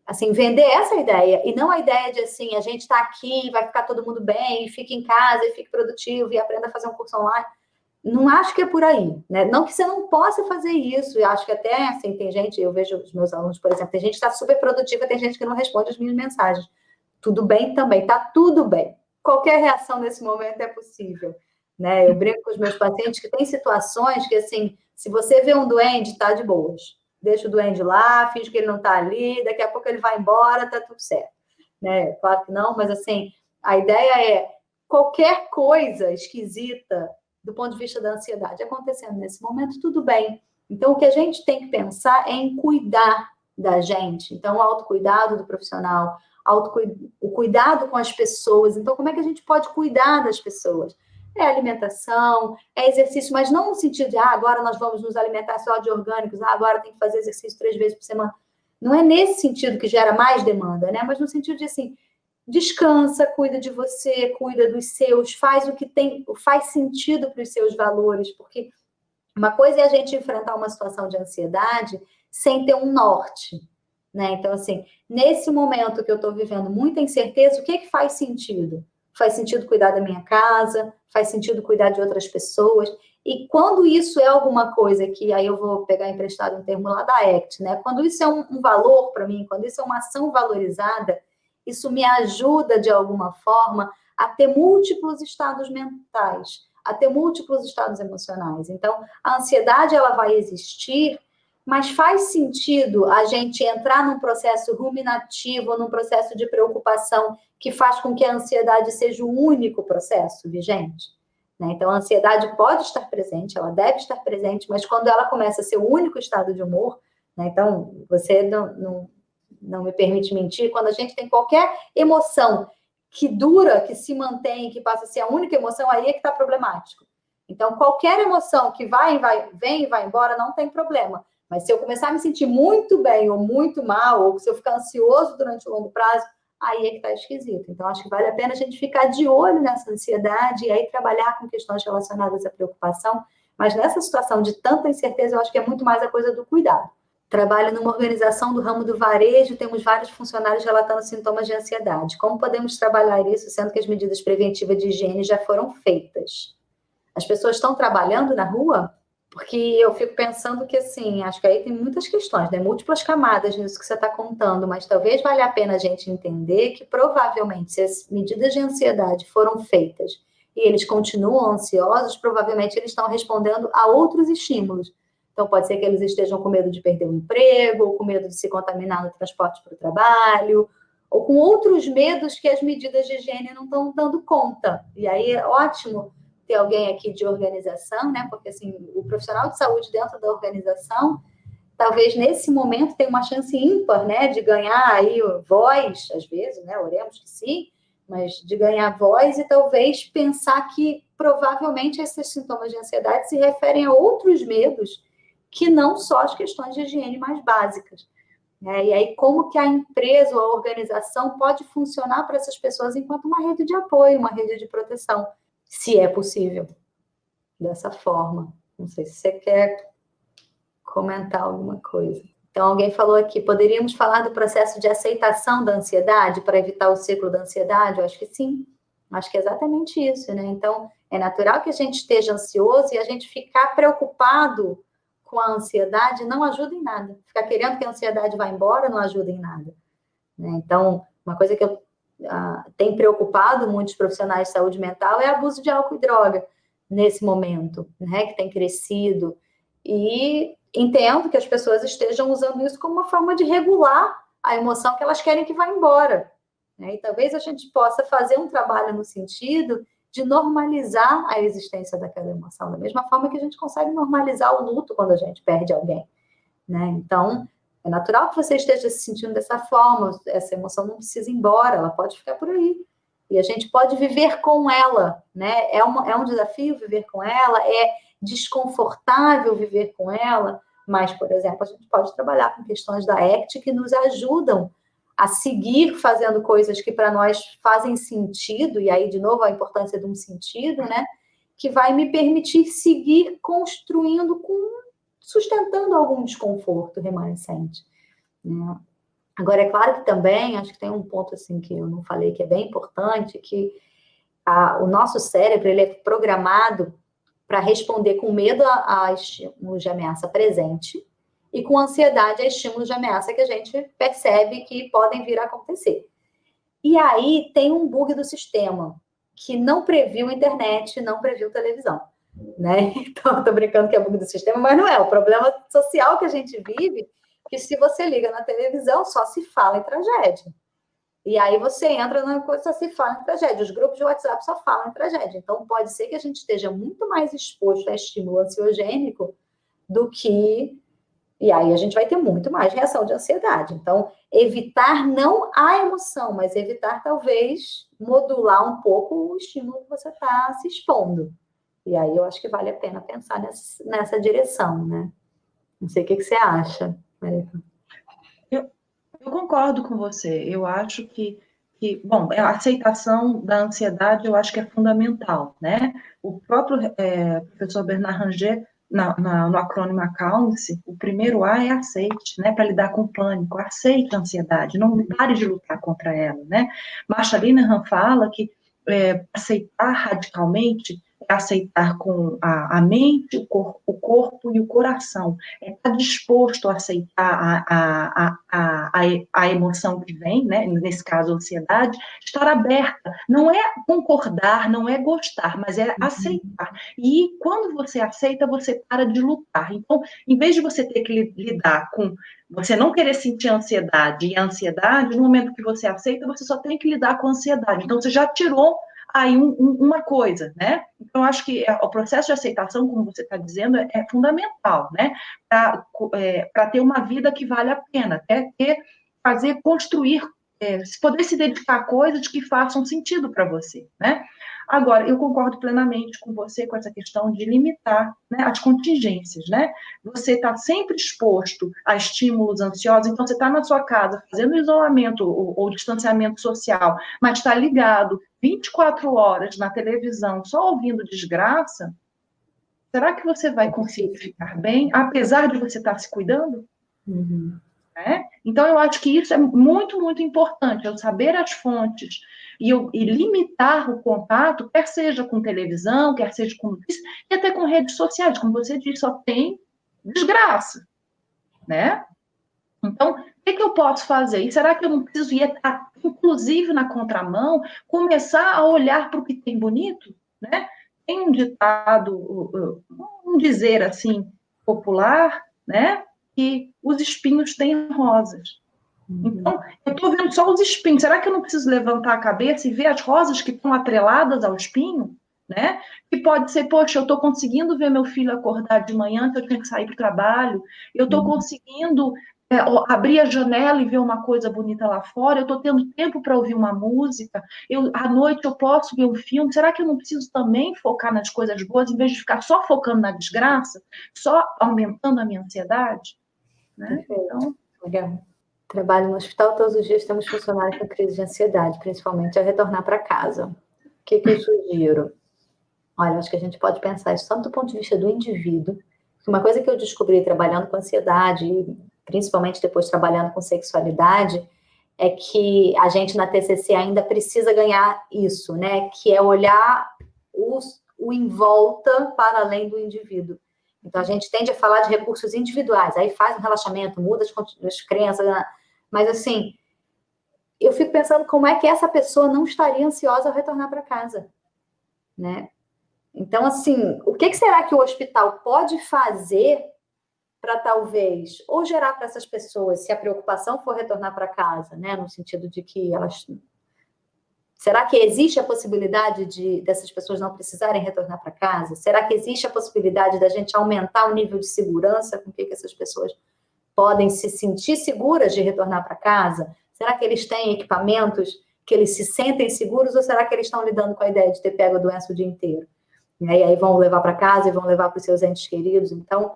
assim, vender essa ideia, e não a ideia de, assim, a gente está aqui, vai ficar todo mundo bem, fique em casa, e fique produtivo, e aprenda a fazer um curso online. Não acho que é por aí, né? Não que você não possa fazer isso, eu acho que até, assim, tem gente, eu vejo os meus alunos, por exemplo, tem gente que está super produtiva, tem gente que não responde as minhas mensagens. Tudo bem também, tá tudo bem. Qualquer reação nesse momento é possível, né? Eu brinco com os meus pacientes que tem situações que, assim, se você vê um duende, tá de boas. Deixa o duende lá, finge que ele não tá ali, daqui a pouco ele vai embora, tá tudo certo. Né? Claro que não, mas, assim, a ideia é qualquer coisa esquisita do ponto de vista da ansiedade acontecendo nesse momento, tudo bem. Então, o que a gente tem que pensar é em cuidar da gente. Então, o autocuidado do profissional, o cuidado com as pessoas. Então, como é que a gente pode cuidar das pessoas? É alimentação, é exercício, mas não no sentido de, agora nós vamos nos alimentar só de orgânicos, agora tem que fazer exercício 3 vezes por semana. Não é nesse sentido que gera mais demanda, né? Mas no sentido de, assim, descansa, cuida de você, cuida dos seus, faz o que faz sentido para os seus valores, porque uma coisa é a gente enfrentar uma situação de ansiedade sem ter um norte, né? Então, assim, nesse momento que eu estou vivendo muita incerteza, o que faz sentido? Faz sentido cuidar da minha casa, faz sentido cuidar de outras pessoas. E quando isso é alguma coisa que, aí eu vou pegar emprestado um termo lá da ACT, né? Quando isso é um valor para mim, quando isso é uma ação valorizada, isso me ajuda, de alguma forma, a ter múltiplos estados mentais, a ter múltiplos estados emocionais. Então, a ansiedade, ela vai existir, mas faz sentido a gente entrar num processo ruminativo, num processo de preocupação que faz com que a ansiedade seja o único processo vigente? Né? Então, a ansiedade pode estar presente, ela deve estar presente, mas quando ela começa a ser o único estado de humor, né? Então, você não me permite mentir, quando a gente tem qualquer emoção que dura, que se mantém, que passa a ser a única emoção, aí é que está problemático. Então, qualquer emoção que vem e vai embora, não tem problema. Mas se eu começar a me sentir muito bem ou muito mal, ou se eu ficar ansioso durante o longo prazo, aí é que está esquisito. Então, acho que vale a pena a gente ficar de olho nessa ansiedade e aí trabalhar com questões relacionadas à preocupação. Mas nessa situação de tanta incerteza, eu acho que é muito mais a coisa do cuidado. Trabalho numa organização do ramo do varejo, temos vários funcionários relatando sintomas de ansiedade. Como podemos trabalhar isso, sendo que as medidas preventivas de higiene já foram feitas? As pessoas estão trabalhando na rua? Porque eu fico pensando que, assim, acho que aí tem muitas questões, né? Múltiplas camadas nisso que você está contando, mas talvez valha a pena a gente entender que, provavelmente, se as medidas de ansiedade foram feitas e eles continuam ansiosos, provavelmente eles estão respondendo a outros estímulos. Então, pode ser que eles estejam com medo de perder o emprego, ou com medo de se contaminar no transporte para o trabalho, ou com outros medos que as medidas de higiene não estão dando conta. E aí é ótimo ter alguém aqui de organização, né? Porque, assim, o profissional de saúde dentro da organização, talvez nesse momento tenha uma chance ímpar, né? De ganhar aí voz, às vezes, né? Oremos que sim, mas de ganhar voz e talvez pensar que provavelmente esses sintomas de ansiedade se referem a outros medos que não só as questões de higiene mais básicas. Né? E aí, como que a empresa ou a organização pode funcionar para essas pessoas enquanto uma rede de apoio, uma rede de proteção, se é possível, dessa forma. Não sei se você quer comentar alguma coisa. Então, alguém falou aqui, poderíamos falar do processo de aceitação da ansiedade para evitar o ciclo da ansiedade? Eu acho que sim. Acho que é exatamente isso, né? Então, é natural que a gente esteja ansioso e a gente ficar preocupado com a ansiedade não ajuda em nada. Ficar querendo que a ansiedade vá embora não ajuda em nada. Né? Então, uma coisa que tem preocupado muitos profissionais de saúde mental é abuso de álcool e droga nesse momento, né? Que tem crescido. E entendo que as pessoas estejam usando isso como uma forma de regular a emoção que elas querem que vá embora. Né? E talvez a gente possa fazer um trabalho no sentido de normalizar a existência daquela emoção, da mesma forma que a gente consegue normalizar o luto quando a gente perde alguém, né? Então, é natural que você esteja se sentindo dessa forma, essa emoção não precisa ir embora, ela pode ficar por aí. E a gente pode viver com ela, né? É um desafio viver com ela, é desconfortável viver com ela, mas, por exemplo, a gente pode trabalhar com questões da ACT que nos ajudam a seguir fazendo coisas que para nós fazem sentido, e aí, de novo, a importância de um sentido, né? Que vai me permitir seguir construindo, sustentando algum desconforto remanescente. Né? Agora, é claro que também, acho que tem um ponto assim que eu não falei que é bem importante, que o nosso cérebro ele é programado para responder com medo a estímulos de ameaça presente, e com ansiedade a estímulos de ameaça que a gente percebe que podem vir a acontecer. E aí tem um bug do sistema, que não previu internet, não previu televisão. Né? Então, estou brincando que é bug do sistema, mas não é. O problema social que a gente vive, que se você liga na televisão, só se fala em tragédia. E aí você entra na coisa, se fala em tragédia. Os grupos de WhatsApp só falam em tragédia. Então, pode ser que a gente esteja muito mais exposto a estímulo ansiogênico do que... E aí a gente vai ter muito mais reação de ansiedade. Então, evitar não a emoção, mas evitar, talvez, modular um pouco o estímulo que você está se expondo. E aí eu acho que vale a pena pensar nessa direção, né? Não sei o que você acha, Marita. Eu concordo com você. Eu acho que, bom, a aceitação da ansiedade eu acho que é fundamental, né? O próprio professor Bernard Ranger, no acrônimo Acalme-se, o primeiro A é aceite, né? Para lidar com o pânico, aceite a ansiedade, não pare de lutar contra ela, né? Marsha Linehan fala que aceitar radicalmente é aceitar com a mente, o corpo e o coração. É estar disposto a aceitar a emoção que vem, né? Nesse caso, a ansiedade, estar aberta. Não é concordar, não é gostar, mas é aceitar. E quando você aceita, você para de lutar. Então, em vez de você ter que lidar com você não querer sentir ansiedade e a ansiedade, no momento que você aceita, você só tem que lidar com a ansiedade. Então, você já tirou aí uma coisa, né? Então, eu acho que o processo de aceitação, como você está dizendo, é fundamental, né? Para ter uma vida que vale a pena, construir, poder se dedicar a coisas que façam sentido para você, né? Agora, eu concordo plenamente com você com essa questão de limitar, né, as contingências, né? Você está sempre exposto a estímulos ansiosos, então você está na sua casa fazendo isolamento ou distanciamento social, mas está ligado 24 horas na televisão só ouvindo desgraça, será que você vai conseguir ficar bem, apesar de você estar se cuidando? Uhum. Então, eu acho que isso é muito, muito importante, eu saber as fontes e limitar o contato, quer seja com televisão, quer seja com notícias, e até com redes sociais, como você disse, só tem desgraça, né? Então, o que eu posso fazer? E será que eu não preciso ir, inclusive na contramão, começar a olhar para o que tem bonito, né? Tem um ditado, um dizer assim, popular, né? Que os espinhos têm rosas. Então, eu estou vendo só os espinhos. Será que eu não preciso levantar a cabeça e ver as rosas que estão atreladas ao espinho? Né? Que pode ser, poxa, eu estou conseguindo ver meu filho acordar de manhã, que eu tenho que sair para o trabalho. Eu estou conseguindo abrir a janela e ver uma coisa bonita lá fora. Eu estou tendo tempo para ouvir uma música. À noite eu posso ver um filme. Será que eu não preciso também focar nas coisas boas, em vez de ficar só focando na desgraça, só aumentando a minha ansiedade? Né? Então, legal. Trabalho no hospital, todos os dias temos funcionários com crise de ansiedade, principalmente a retornar para casa. O que eu sugiro? Olha, acho que a gente pode pensar isso tanto do ponto de vista do indivíduo. Uma coisa que eu descobri trabalhando com ansiedade, e principalmente depois trabalhando com sexualidade, é que a gente na TCC ainda precisa ganhar isso, né? Que é olhar o em volta para além do indivíduo. Então, a gente tende a falar de recursos individuais, aí faz um relaxamento, muda as crenças, mas assim, eu fico pensando como é que essa pessoa não estaria ansiosa ao retornar para casa, né? Então, assim, o que será que o hospital pode fazer para talvez, ou gerar para essas pessoas, se a preocupação for retornar para casa, né? No sentido de que elas... Será que existe a possibilidade dessas pessoas não precisarem retornar para casa? Será que existe a possibilidade da gente aumentar o nível de segurança com que essas pessoas podem se sentir seguras de retornar para casa? Será que eles têm equipamentos que eles se sentem seguros ou será que eles estão lidando com a ideia de ter pego a doença o dia inteiro? E aí vão levar para casa e vão levar para os seus entes queridos. Então,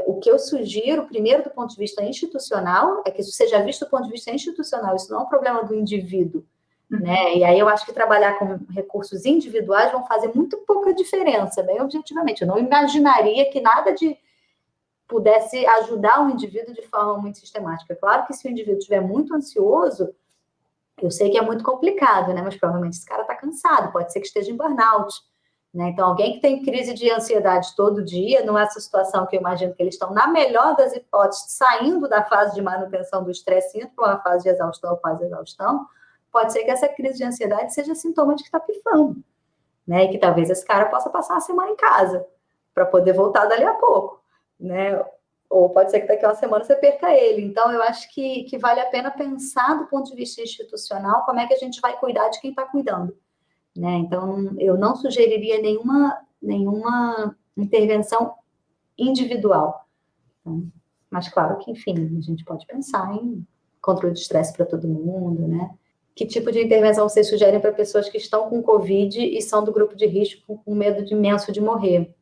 o que eu sugiro, primeiro, do ponto de vista institucional, é que isso seja visto do ponto de vista institucional. Isso não é um problema do indivíduo. Né? E aí eu acho que trabalhar com recursos individuais vão fazer muito pouca diferença, bem objetivamente. Eu não imaginaria que nada pudesse ajudar o indivíduo de forma muito sistemática. Claro que se o indivíduo estiver muito ansioso, eu sei que é muito complicado, né? Mas provavelmente esse cara está cansado, pode ser que esteja em burnout. Né? Então, alguém que tem crise de ansiedade todo dia, nessa situação que eu imagino que eles estão, na melhor das hipóteses, saindo da fase de manutenção do estresse, indo para uma fase de exaustão ou pós-exaustão, pode ser que essa crise de ansiedade seja sintoma de que está pifando, né? E que talvez esse cara possa passar uma semana em casa para poder voltar dali a pouco, né? ou pode ser que daqui a uma semana você perca ele. Então, eu acho que vale a pena pensar do ponto de vista institucional como é que a gente vai cuidar de quem está cuidando, né? Então, eu não sugeriria nenhuma intervenção individual. Então, mas, claro que, enfim, a gente pode pensar em controle de estresse para todo mundo, né? Que tipo de intervenção vocês sugerem para pessoas que estão com Covid e são do grupo de risco com medo imenso de morrer?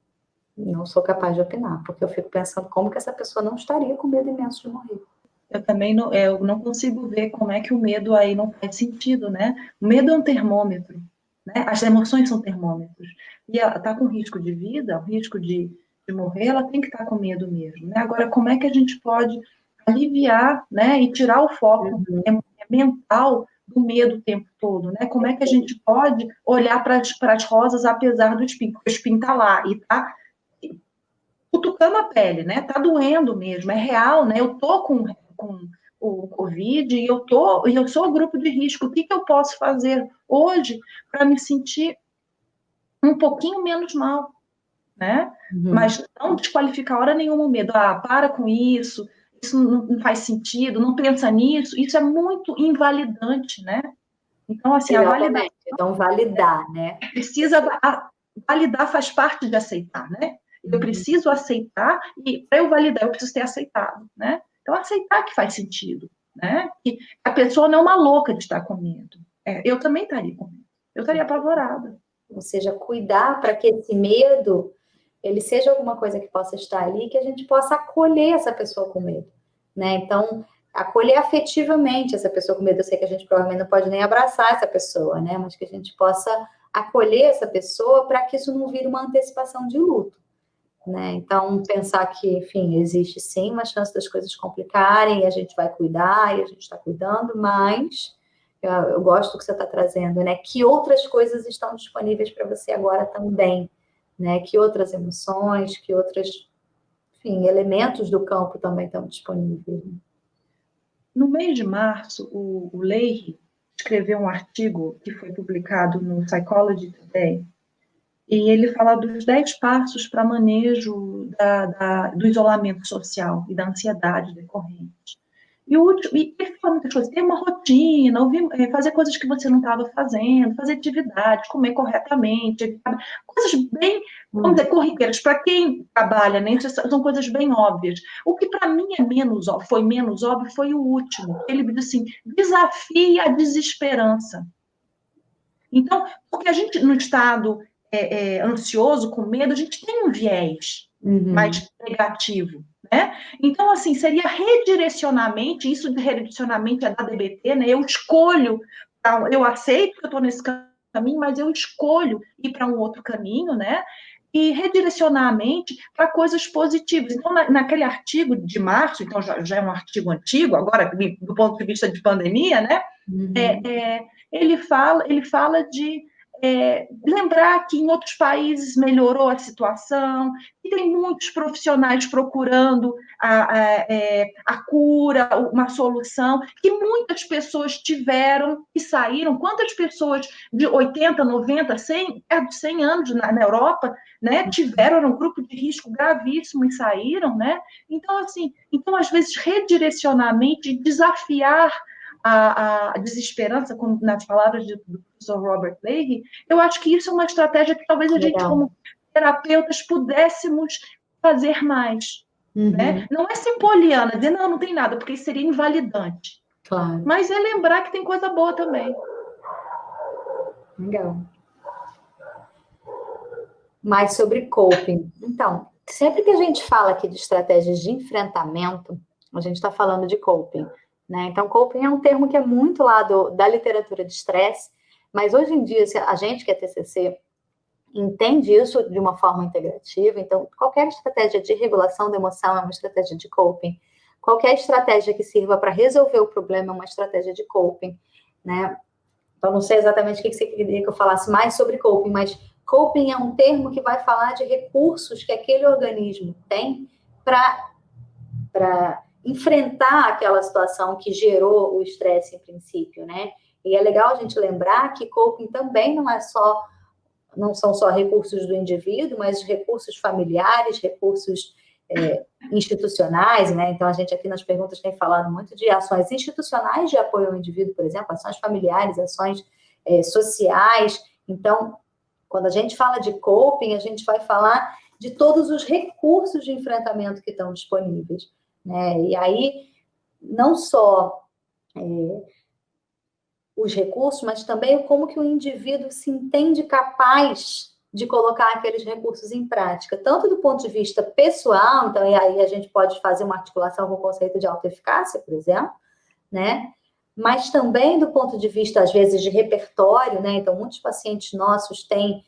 Não sou capaz de opinar, porque eu fico pensando como que essa pessoa não estaria com medo imenso de morrer. Eu também não consigo ver como é que o medo aí não faz sentido, né? O medo é um termômetro, né? As emoções são termômetros. E ela está com risco de vida, o risco de morrer, ela tem que estar com medo mesmo, né? Agora, como é que a gente pode aliviar, né? E tirar o foco mental do medo o tempo todo, né? Como é que a gente pode olhar para as rosas apesar do espinho? Porque o espinho está lá e está cutucando a pele, né? Tá doendo mesmo, é real, né? Eu tô com o Covid e eu sou o grupo de risco. O que eu posso fazer hoje para me sentir um pouquinho menos mal, né? Mas não desqualificar hora nenhuma o medo. Para com isso não faz sentido, não pensa nisso. Isso é muito invalidante, né? Então, assim, a validação... Então, validar, né? Validar faz parte de aceitar, né? Eu preciso aceitar, e para eu validar, eu preciso ter aceitado, né? Então, aceitar que faz sentido, né? Que a pessoa não é uma louca de estar com medo. Eu também estaria com medo. Eu estaria apavorada. Ou seja, cuidar para que esse medo, ele seja alguma coisa que possa estar ali, que a gente possa acolher essa pessoa com medo, né? Então, acolher afetivamente essa pessoa com medo. Eu sei que a gente provavelmente não pode nem abraçar essa pessoa, né? Mas que a gente possa acolher essa pessoa para que isso não vire uma antecipação de luto, né? Então, pensar que, enfim, existe sim uma chance das coisas complicarem, e a gente vai cuidar, e a gente está cuidando, mas eu gosto do que você está trazendo, né? Que outras coisas estão disponíveis para você agora também, né? Que outras emoções, que outras, enfim, elementos do campo também estão disponíveis. No mês de março, o Leahy escreveu um artigo que foi publicado no Psychology Today, e ele fala dos 10 passos para manejo do isolamento social e da ansiedade decorrente. E ele fala muitas coisas, ter uma rotina, fazer coisas que você não estava fazendo, fazer atividades, comer corretamente, coisas bem, vamos dizer, corriqueiras. Para quem trabalha, né, são coisas bem óbvias. O que para mim foi menos óbvio foi o último. Ele diz assim, desafie a desesperança. Então, porque a gente, no estado ansioso, com medo, a gente tem um viés mais negativo, né? Então, assim, seria redirecionamento, isso de redirecionamento é da DBT, né? Eu aceito que eu estou nesse caminho, mas eu escolho ir para um outro caminho, né? E redirecionar a mente para coisas positivas. Então, naquele artigo de março, então já é um artigo antigo, agora, do ponto de vista de pandemia, né? Ele fala de lembrar que em outros países melhorou a situação, que tem muitos profissionais procurando a cura, uma solução, que muitas pessoas tiveram e saíram. Quantas pessoas de 80, 90, 100 anos na Europa, né, tiveram um grupo de risco gravíssimo e saíram, né? Então, assim, às vezes, redirecionamento, desafiar a desesperança, como nas palavras do professor Robert Leahy, eu acho que isso é uma estratégia que talvez a gente, como terapeutas, pudéssemos fazer mais. Né? Não é ser poliana, dizer, não tem nada, porque isso seria invalidante. Claro. Mas é lembrar que tem coisa boa também. Legal. Mais sobre coping. Então, sempre que a gente fala aqui de estratégias de enfrentamento, a gente está falando de coping. Né? Então, coping é um termo que é muito lá da literatura de estresse, mas hoje em dia, a gente que é TCC entende isso de uma forma integrativa. Então, qualquer estratégia de regulação da emoção é uma estratégia de coping. Qualquer estratégia que sirva para resolver o problema é uma estratégia de coping. Né? Então, não sei exatamente o que você queria que eu falasse mais sobre coping, mas coping é um termo que vai falar de recursos que aquele organismo tem para enfrentar aquela situação que gerou o estresse em princípio, né? E é legal a gente lembrar que coping também não são só recursos do indivíduo, mas recursos familiares, recursos institucionais, né? Então, a gente aqui nas perguntas tem falado muito de ações institucionais de apoio ao indivíduo, por exemplo, ações familiares, ações sociais. Então, quando a gente fala de coping, a gente vai falar de todos os recursos de enfrentamento que estão disponíveis, né? E aí, não só os recursos, mas também como que o indivíduo se entende capaz de colocar aqueles recursos em prática, tanto do ponto de vista pessoal, então, e aí a gente pode fazer uma articulação com o conceito de autoeficácia, por exemplo, né? Mas também do ponto de vista, às vezes, de repertório, né? Então, muitos pacientes nossos têm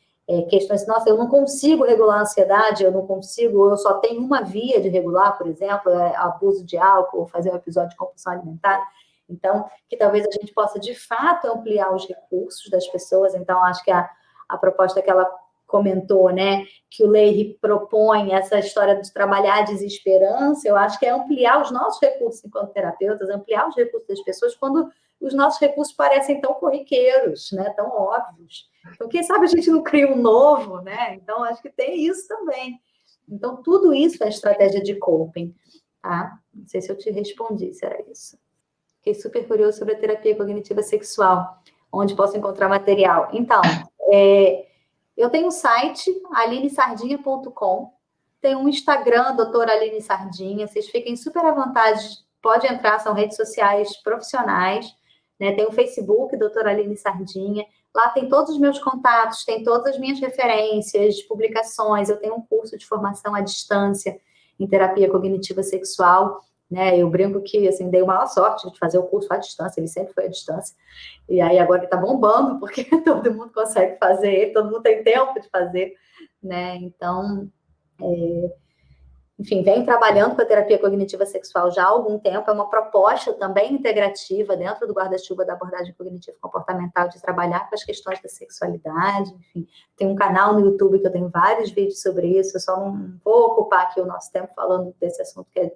questões, nossa, eu não consigo regular a ansiedade, eu só tenho uma via de regular, por exemplo, abuso de álcool, ou fazer um episódio de compulsão alimentar. Então, que talvez a gente possa, de fato, ampliar os recursos das pessoas. Então, acho que a proposta que ela comentou, né, que o Leire propõe, essa história de trabalhar a desesperança, eu acho que é ampliar os nossos recursos enquanto terapeutas, ampliar os recursos das pessoas quando os nossos recursos parecem tão corriqueiros, né, tão óbvios. Então, quem sabe a gente não cria um novo, né? Então, acho que tem isso também. Então, tudo isso é estratégia de coping, tá? Não sei se eu te respondi, se era isso. Fiquei super curioso sobre a terapia cognitiva sexual, onde posso encontrar material. Então, eu tenho um site, alinesardinha.com, tem um Instagram, doutora Aline Sardinha, vocês fiquem super à vontade, pode entrar, são redes sociais profissionais, né? Tem o Facebook, doutora Aline Sardinha, lá tem todos os meus contatos, tem todas as minhas referências, publicações, eu tenho um curso de formação à distância em terapia cognitiva sexual, né? Eu brinco que, assim, dei a maior sorte de fazer o curso à distância, ele sempre foi à distância, e aí agora ele tá bombando, porque todo mundo consegue fazer ele, todo mundo tem tempo de fazer, né? Então, enfim, venho trabalhando com a terapia cognitiva sexual já há algum tempo, é uma proposta também integrativa dentro do guarda-chuva da abordagem cognitivo-comportamental de trabalhar com as questões da sexualidade, enfim, tem um canal no YouTube que eu tenho vários vídeos sobre isso, eu só não vou ocupar aqui o nosso tempo falando desse assunto que é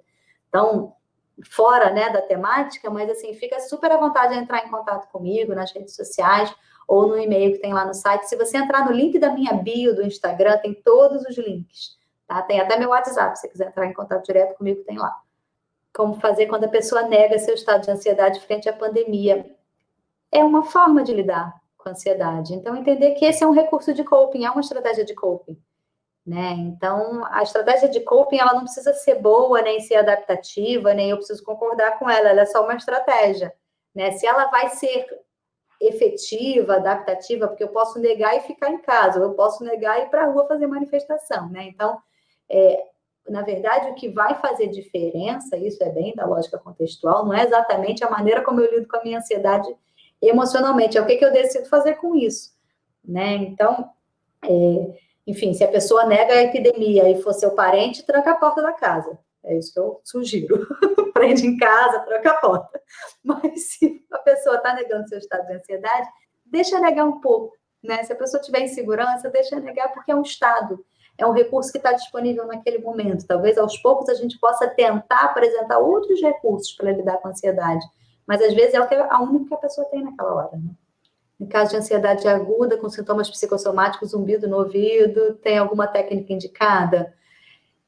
tão fora, né, da temática, mas assim, fica super à vontade de entrar em contato comigo nas redes sociais ou no e-mail que tem lá no site. Se você entrar no link da minha bio do Instagram, tem todos os links, tá? Tem até meu WhatsApp, se você quiser entrar em contato direto comigo, tem lá. Como fazer quando a pessoa nega seu estado de ansiedade frente à pandemia. É uma forma de lidar com a ansiedade. Então, entender que esse é um recurso de coping, é uma estratégia de coping, né? Então, a estratégia de coping, ela não precisa ser boa, nem ser adaptativa, nem eu preciso concordar com ela é só uma estratégia, né? Se ela vai ser efetiva, adaptativa, porque eu posso negar e ficar em casa, ou eu posso negar e ir para a rua fazer manifestação, né? Então, na verdade, o que vai fazer diferença, isso é bem da lógica contextual, não é exatamente a maneira como eu lido com a minha ansiedade emocionalmente, é o que eu decido fazer com isso, né? Então, enfim, se a pessoa nega a epidemia e for seu parente, tranca a porta da casa. É isso que eu sugiro. Prende em casa, tranca a porta. Mas se a pessoa está negando seu estado de ansiedade, deixa negar um pouco, né? Se a pessoa tiver insegurança, deixa negar, porque é um estado, é um recurso que está disponível naquele momento. Talvez aos poucos a gente possa tentar apresentar outros recursos para lidar com a ansiedade, mas às vezes é a única que a pessoa tem naquela hora, né? Em caso de ansiedade aguda, com sintomas psicossomáticos, zumbido no ouvido, tem alguma técnica indicada?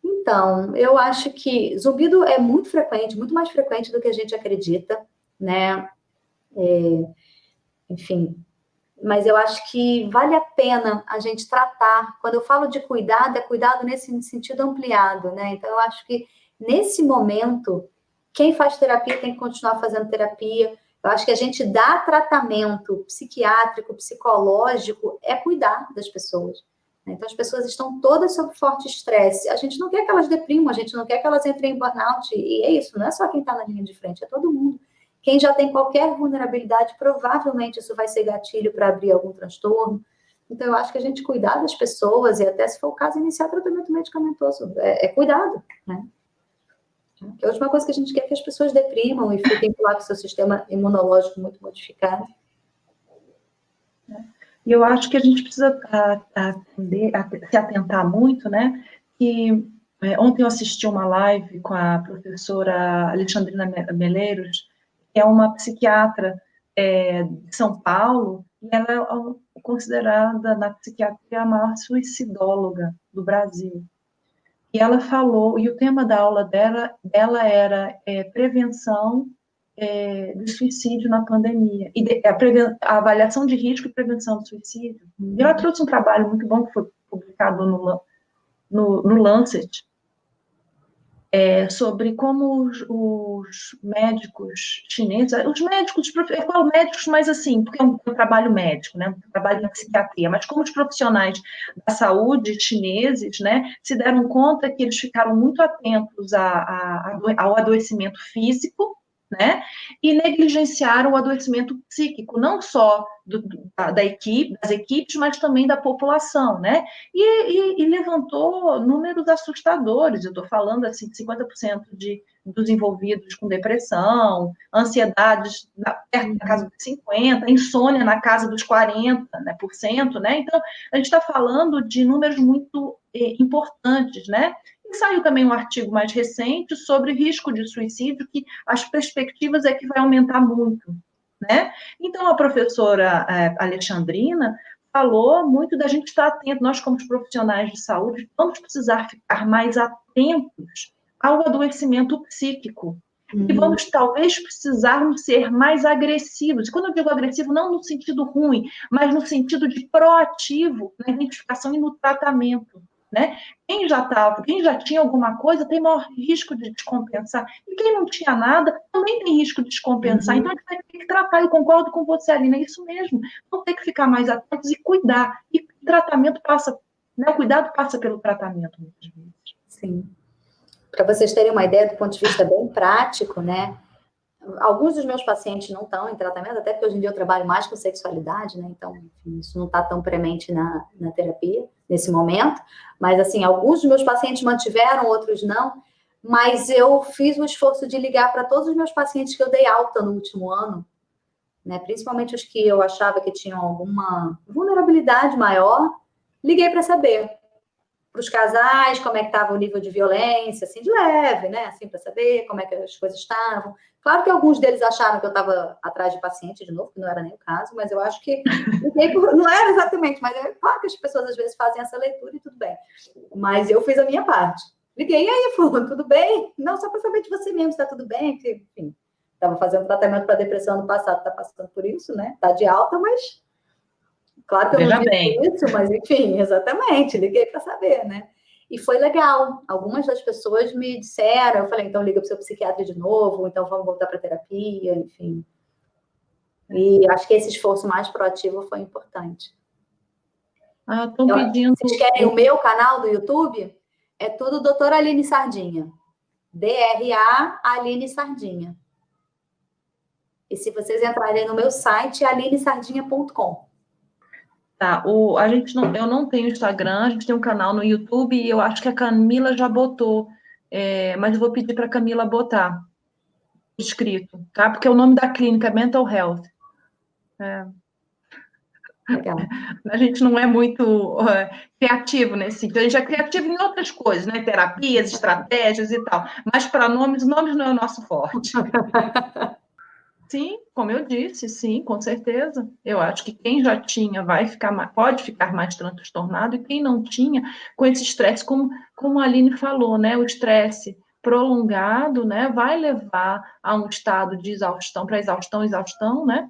Então, eu acho que zumbido é muito frequente, muito mais frequente do que a gente acredita, né? Enfim, mas eu acho que vale a pena a gente tratar. Quando eu falo de cuidado, é cuidado nesse sentido ampliado, né? Então, eu acho que nesse momento, quem faz terapia tem que continuar fazendo terapia. Eu acho que a gente dá tratamento psiquiátrico, psicológico, é cuidar das pessoas. Então, as pessoas estão todas sob forte estresse. A gente não quer que elas deprimam, a gente não quer que elas entrem em burnout. E é isso, não é só quem está na linha de frente, é todo mundo. Quem já tem qualquer vulnerabilidade, provavelmente isso vai ser gatilho para abrir algum transtorno. Então, eu acho que a gente cuidar das pessoas, e até se for o caso, iniciar tratamento medicamentoso. É cuidado, né? A última coisa que a gente quer é que as pessoas deprimam e fiquem lá com o seu sistema imunológico muito modificado. E eu acho que a gente precisa se atentar muito, né? Que ontem eu assisti uma live com a professora Alexandrina Meleiros, que é uma psiquiatra de São Paulo, e ela é considerada na psiquiatria a maior suicidóloga do Brasil. e ela falou, e o tema da aula dela era prevenção de suicídio na pandemia, e a avaliação de risco e prevenção do suicídio. E ela trouxe um trabalho muito bom que foi publicado no Lancet, sobre como os médicos chineses, os médicos, eu falo médicos, mas assim, porque é um trabalho médico, né, um trabalho na psiquiatria, mas como os profissionais da saúde chineses, né, se deram conta que eles ficaram muito atentos ao adoecimento físico, né, e negligenciaram o adoecimento psíquico, não só das equipes, mas também da população, né, e levantou números assustadores. Eu estou falando assim, de 50% dos envolvidos com depressão, ansiedades perto da casa dos 50%, insônia na casa dos 40%, né? Então, a gente está falando de números muito importantes, né? E saiu também um artigo mais recente sobre risco de suicídio, que as perspectivas é que vai aumentar muito, né? Então, a professora Alexandrina falou muito da gente estar atento, nós como profissionais de saúde, vamos precisar ficar mais atentos ao adoecimento psíquico. E vamos, talvez, precisarmos ser mais agressivos. E quando eu digo agressivo, não no sentido ruim, mas no sentido de proativo na identificação e no tratamento, né? Quem já tinha alguma coisa tem maior risco de descompensar. E quem não tinha nada também tem risco de descompensar. Então, a gente vai ter que tratar. Eu concordo com você, Aline, é isso mesmo. Vamos ter que ficar mais atentos e cuidar. E o tratamento passa, né? O cuidado passa pelo tratamento, muitas vezes. Sim. Para vocês terem uma ideia do ponto de vista bem prático, né? Alguns dos meus pacientes não estão em tratamento, até porque hoje em dia eu trabalho mais com sexualidade, né? Então, enfim, isso não está tão premente na terapia, nesse momento. Mas, assim, alguns dos meus pacientes mantiveram, outros não. Mas eu fiz o esforço de ligar para todos os meus pacientes que eu dei alta no último ano, né? Principalmente os que eu achava que tinham alguma vulnerabilidade maior. Liguei para saber. Para os casais, como é que estava o nível de violência, assim, de leve, né? Assim, para saber como é que as coisas estavam. Claro que alguns deles acharam que eu estava atrás de paciente de novo, que não era nem o caso, mas eu acho que não era exatamente, mas é claro que as pessoas às vezes fazem essa leitura e tudo bem. Mas eu fiz a minha parte. Liguei, e aí, fulano, tudo bem? Não, só para saber de você mesmo, se está tudo bem, porque, enfim, estava fazendo tratamento para depressão no passado, está passando por isso, né? Está de alta, mas claro que eu não disse isso, mas enfim, exatamente, liguei para saber, né? E foi legal. Algumas das pessoas me disseram, eu falei, então liga para o seu psiquiatra de novo, então vamos voltar para a terapia, enfim. E acho que esse esforço mais proativo foi importante. Estão pedindo... Vocês querem o meu canal do YouTube? É tudo doutora Aline Sardinha. DRA Aline Sardinha. E se vocês entrarem no meu site, é alinesardinha.com. Tá, eu não tenho Instagram, a gente tem um canal no YouTube e eu acho que a Camila já botou, mas eu vou pedir para a Camila botar escrito, tá? Porque o nome da clínica é Mental Health. Legal. A gente não é muito criativo nesse sentido, a gente é criativo em outras coisas, né? Terapias, estratégias e tal, mas para nomes não é o nosso forte. Sim, como eu disse, sim, com certeza. Eu acho que quem já tinha pode ficar mais transtornado, e quem não tinha, com esse estresse, como a Aline falou, né? O estresse prolongado, né? Vai levar a um estado de exaustão, para exaustão, né?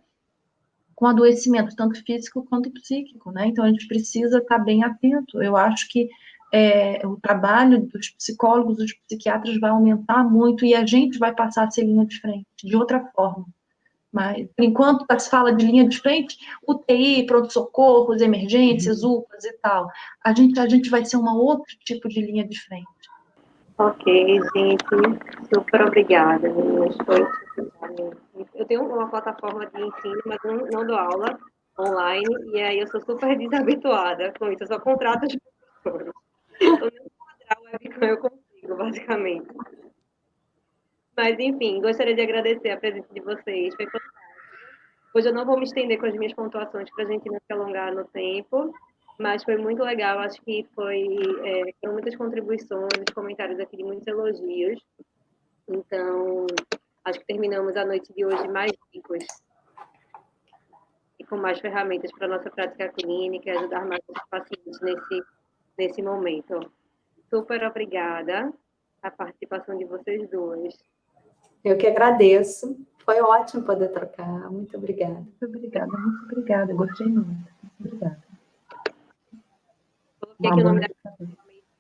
Com adoecimento, tanto físico quanto psíquico, né? Então, a gente precisa estar bem atento. Eu acho que o trabalho dos psicólogos, dos psiquiatras vai aumentar muito e a gente vai passar a ser linha de frente, de outra forma. Mas, enquanto se fala de linha de frente, UTI, pronto-socorros, emergências, UPAs e tal, a gente vai ser um outro tipo de linha de frente. Ok, gente, super obrigada, meninas. Eu tenho uma plataforma de ensino, mas não dou aula online, e aí eu sou super desabituada com isso, eu só contrato as pessoas. Então, nem quadrar o webcam eu consigo, basicamente. Mas, enfim, gostaria de agradecer a presença de vocês. Foi fantástico. Hoje eu não vou me estender com as minhas pontuações para a gente não se alongar no tempo, mas foi muito legal. Acho que foram muitas contribuições, comentários aqui de muitos elogios. Então, acho que terminamos a noite de hoje mais ricos e com mais ferramentas para a nossa prática clínica e ajudar mais os pacientes nesse momento. super obrigada a participação de vocês duas. Eu que agradeço. Foi ótimo poder trocar. Muito obrigada. Muito obrigada. Gostei muito. Muito obrigada. Coloquei aqui o nome da que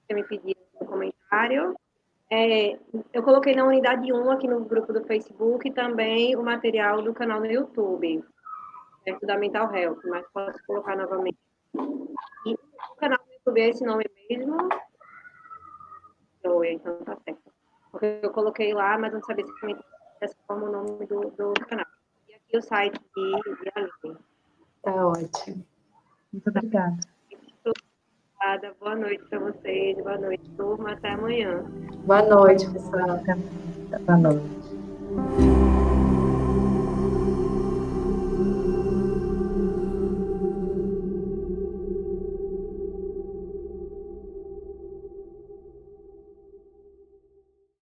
você me pediu no comentário. Eu coloquei na unidade 1 aqui no grupo do Facebook e também o material do canal no YouTube, certo? Da Mental Health, mas posso colocar novamente. E o canal do YouTube é esse nome mesmo? Então tá certo. Porque eu coloquei lá, mas não sabia se dessa forma o nome do canal. E aqui o site de Aline. Tá ótimo. Muito obrigada. Obrigada. Boa noite para vocês. Boa noite, turma. Até amanhã. Boa noite, pessoal. Boa noite.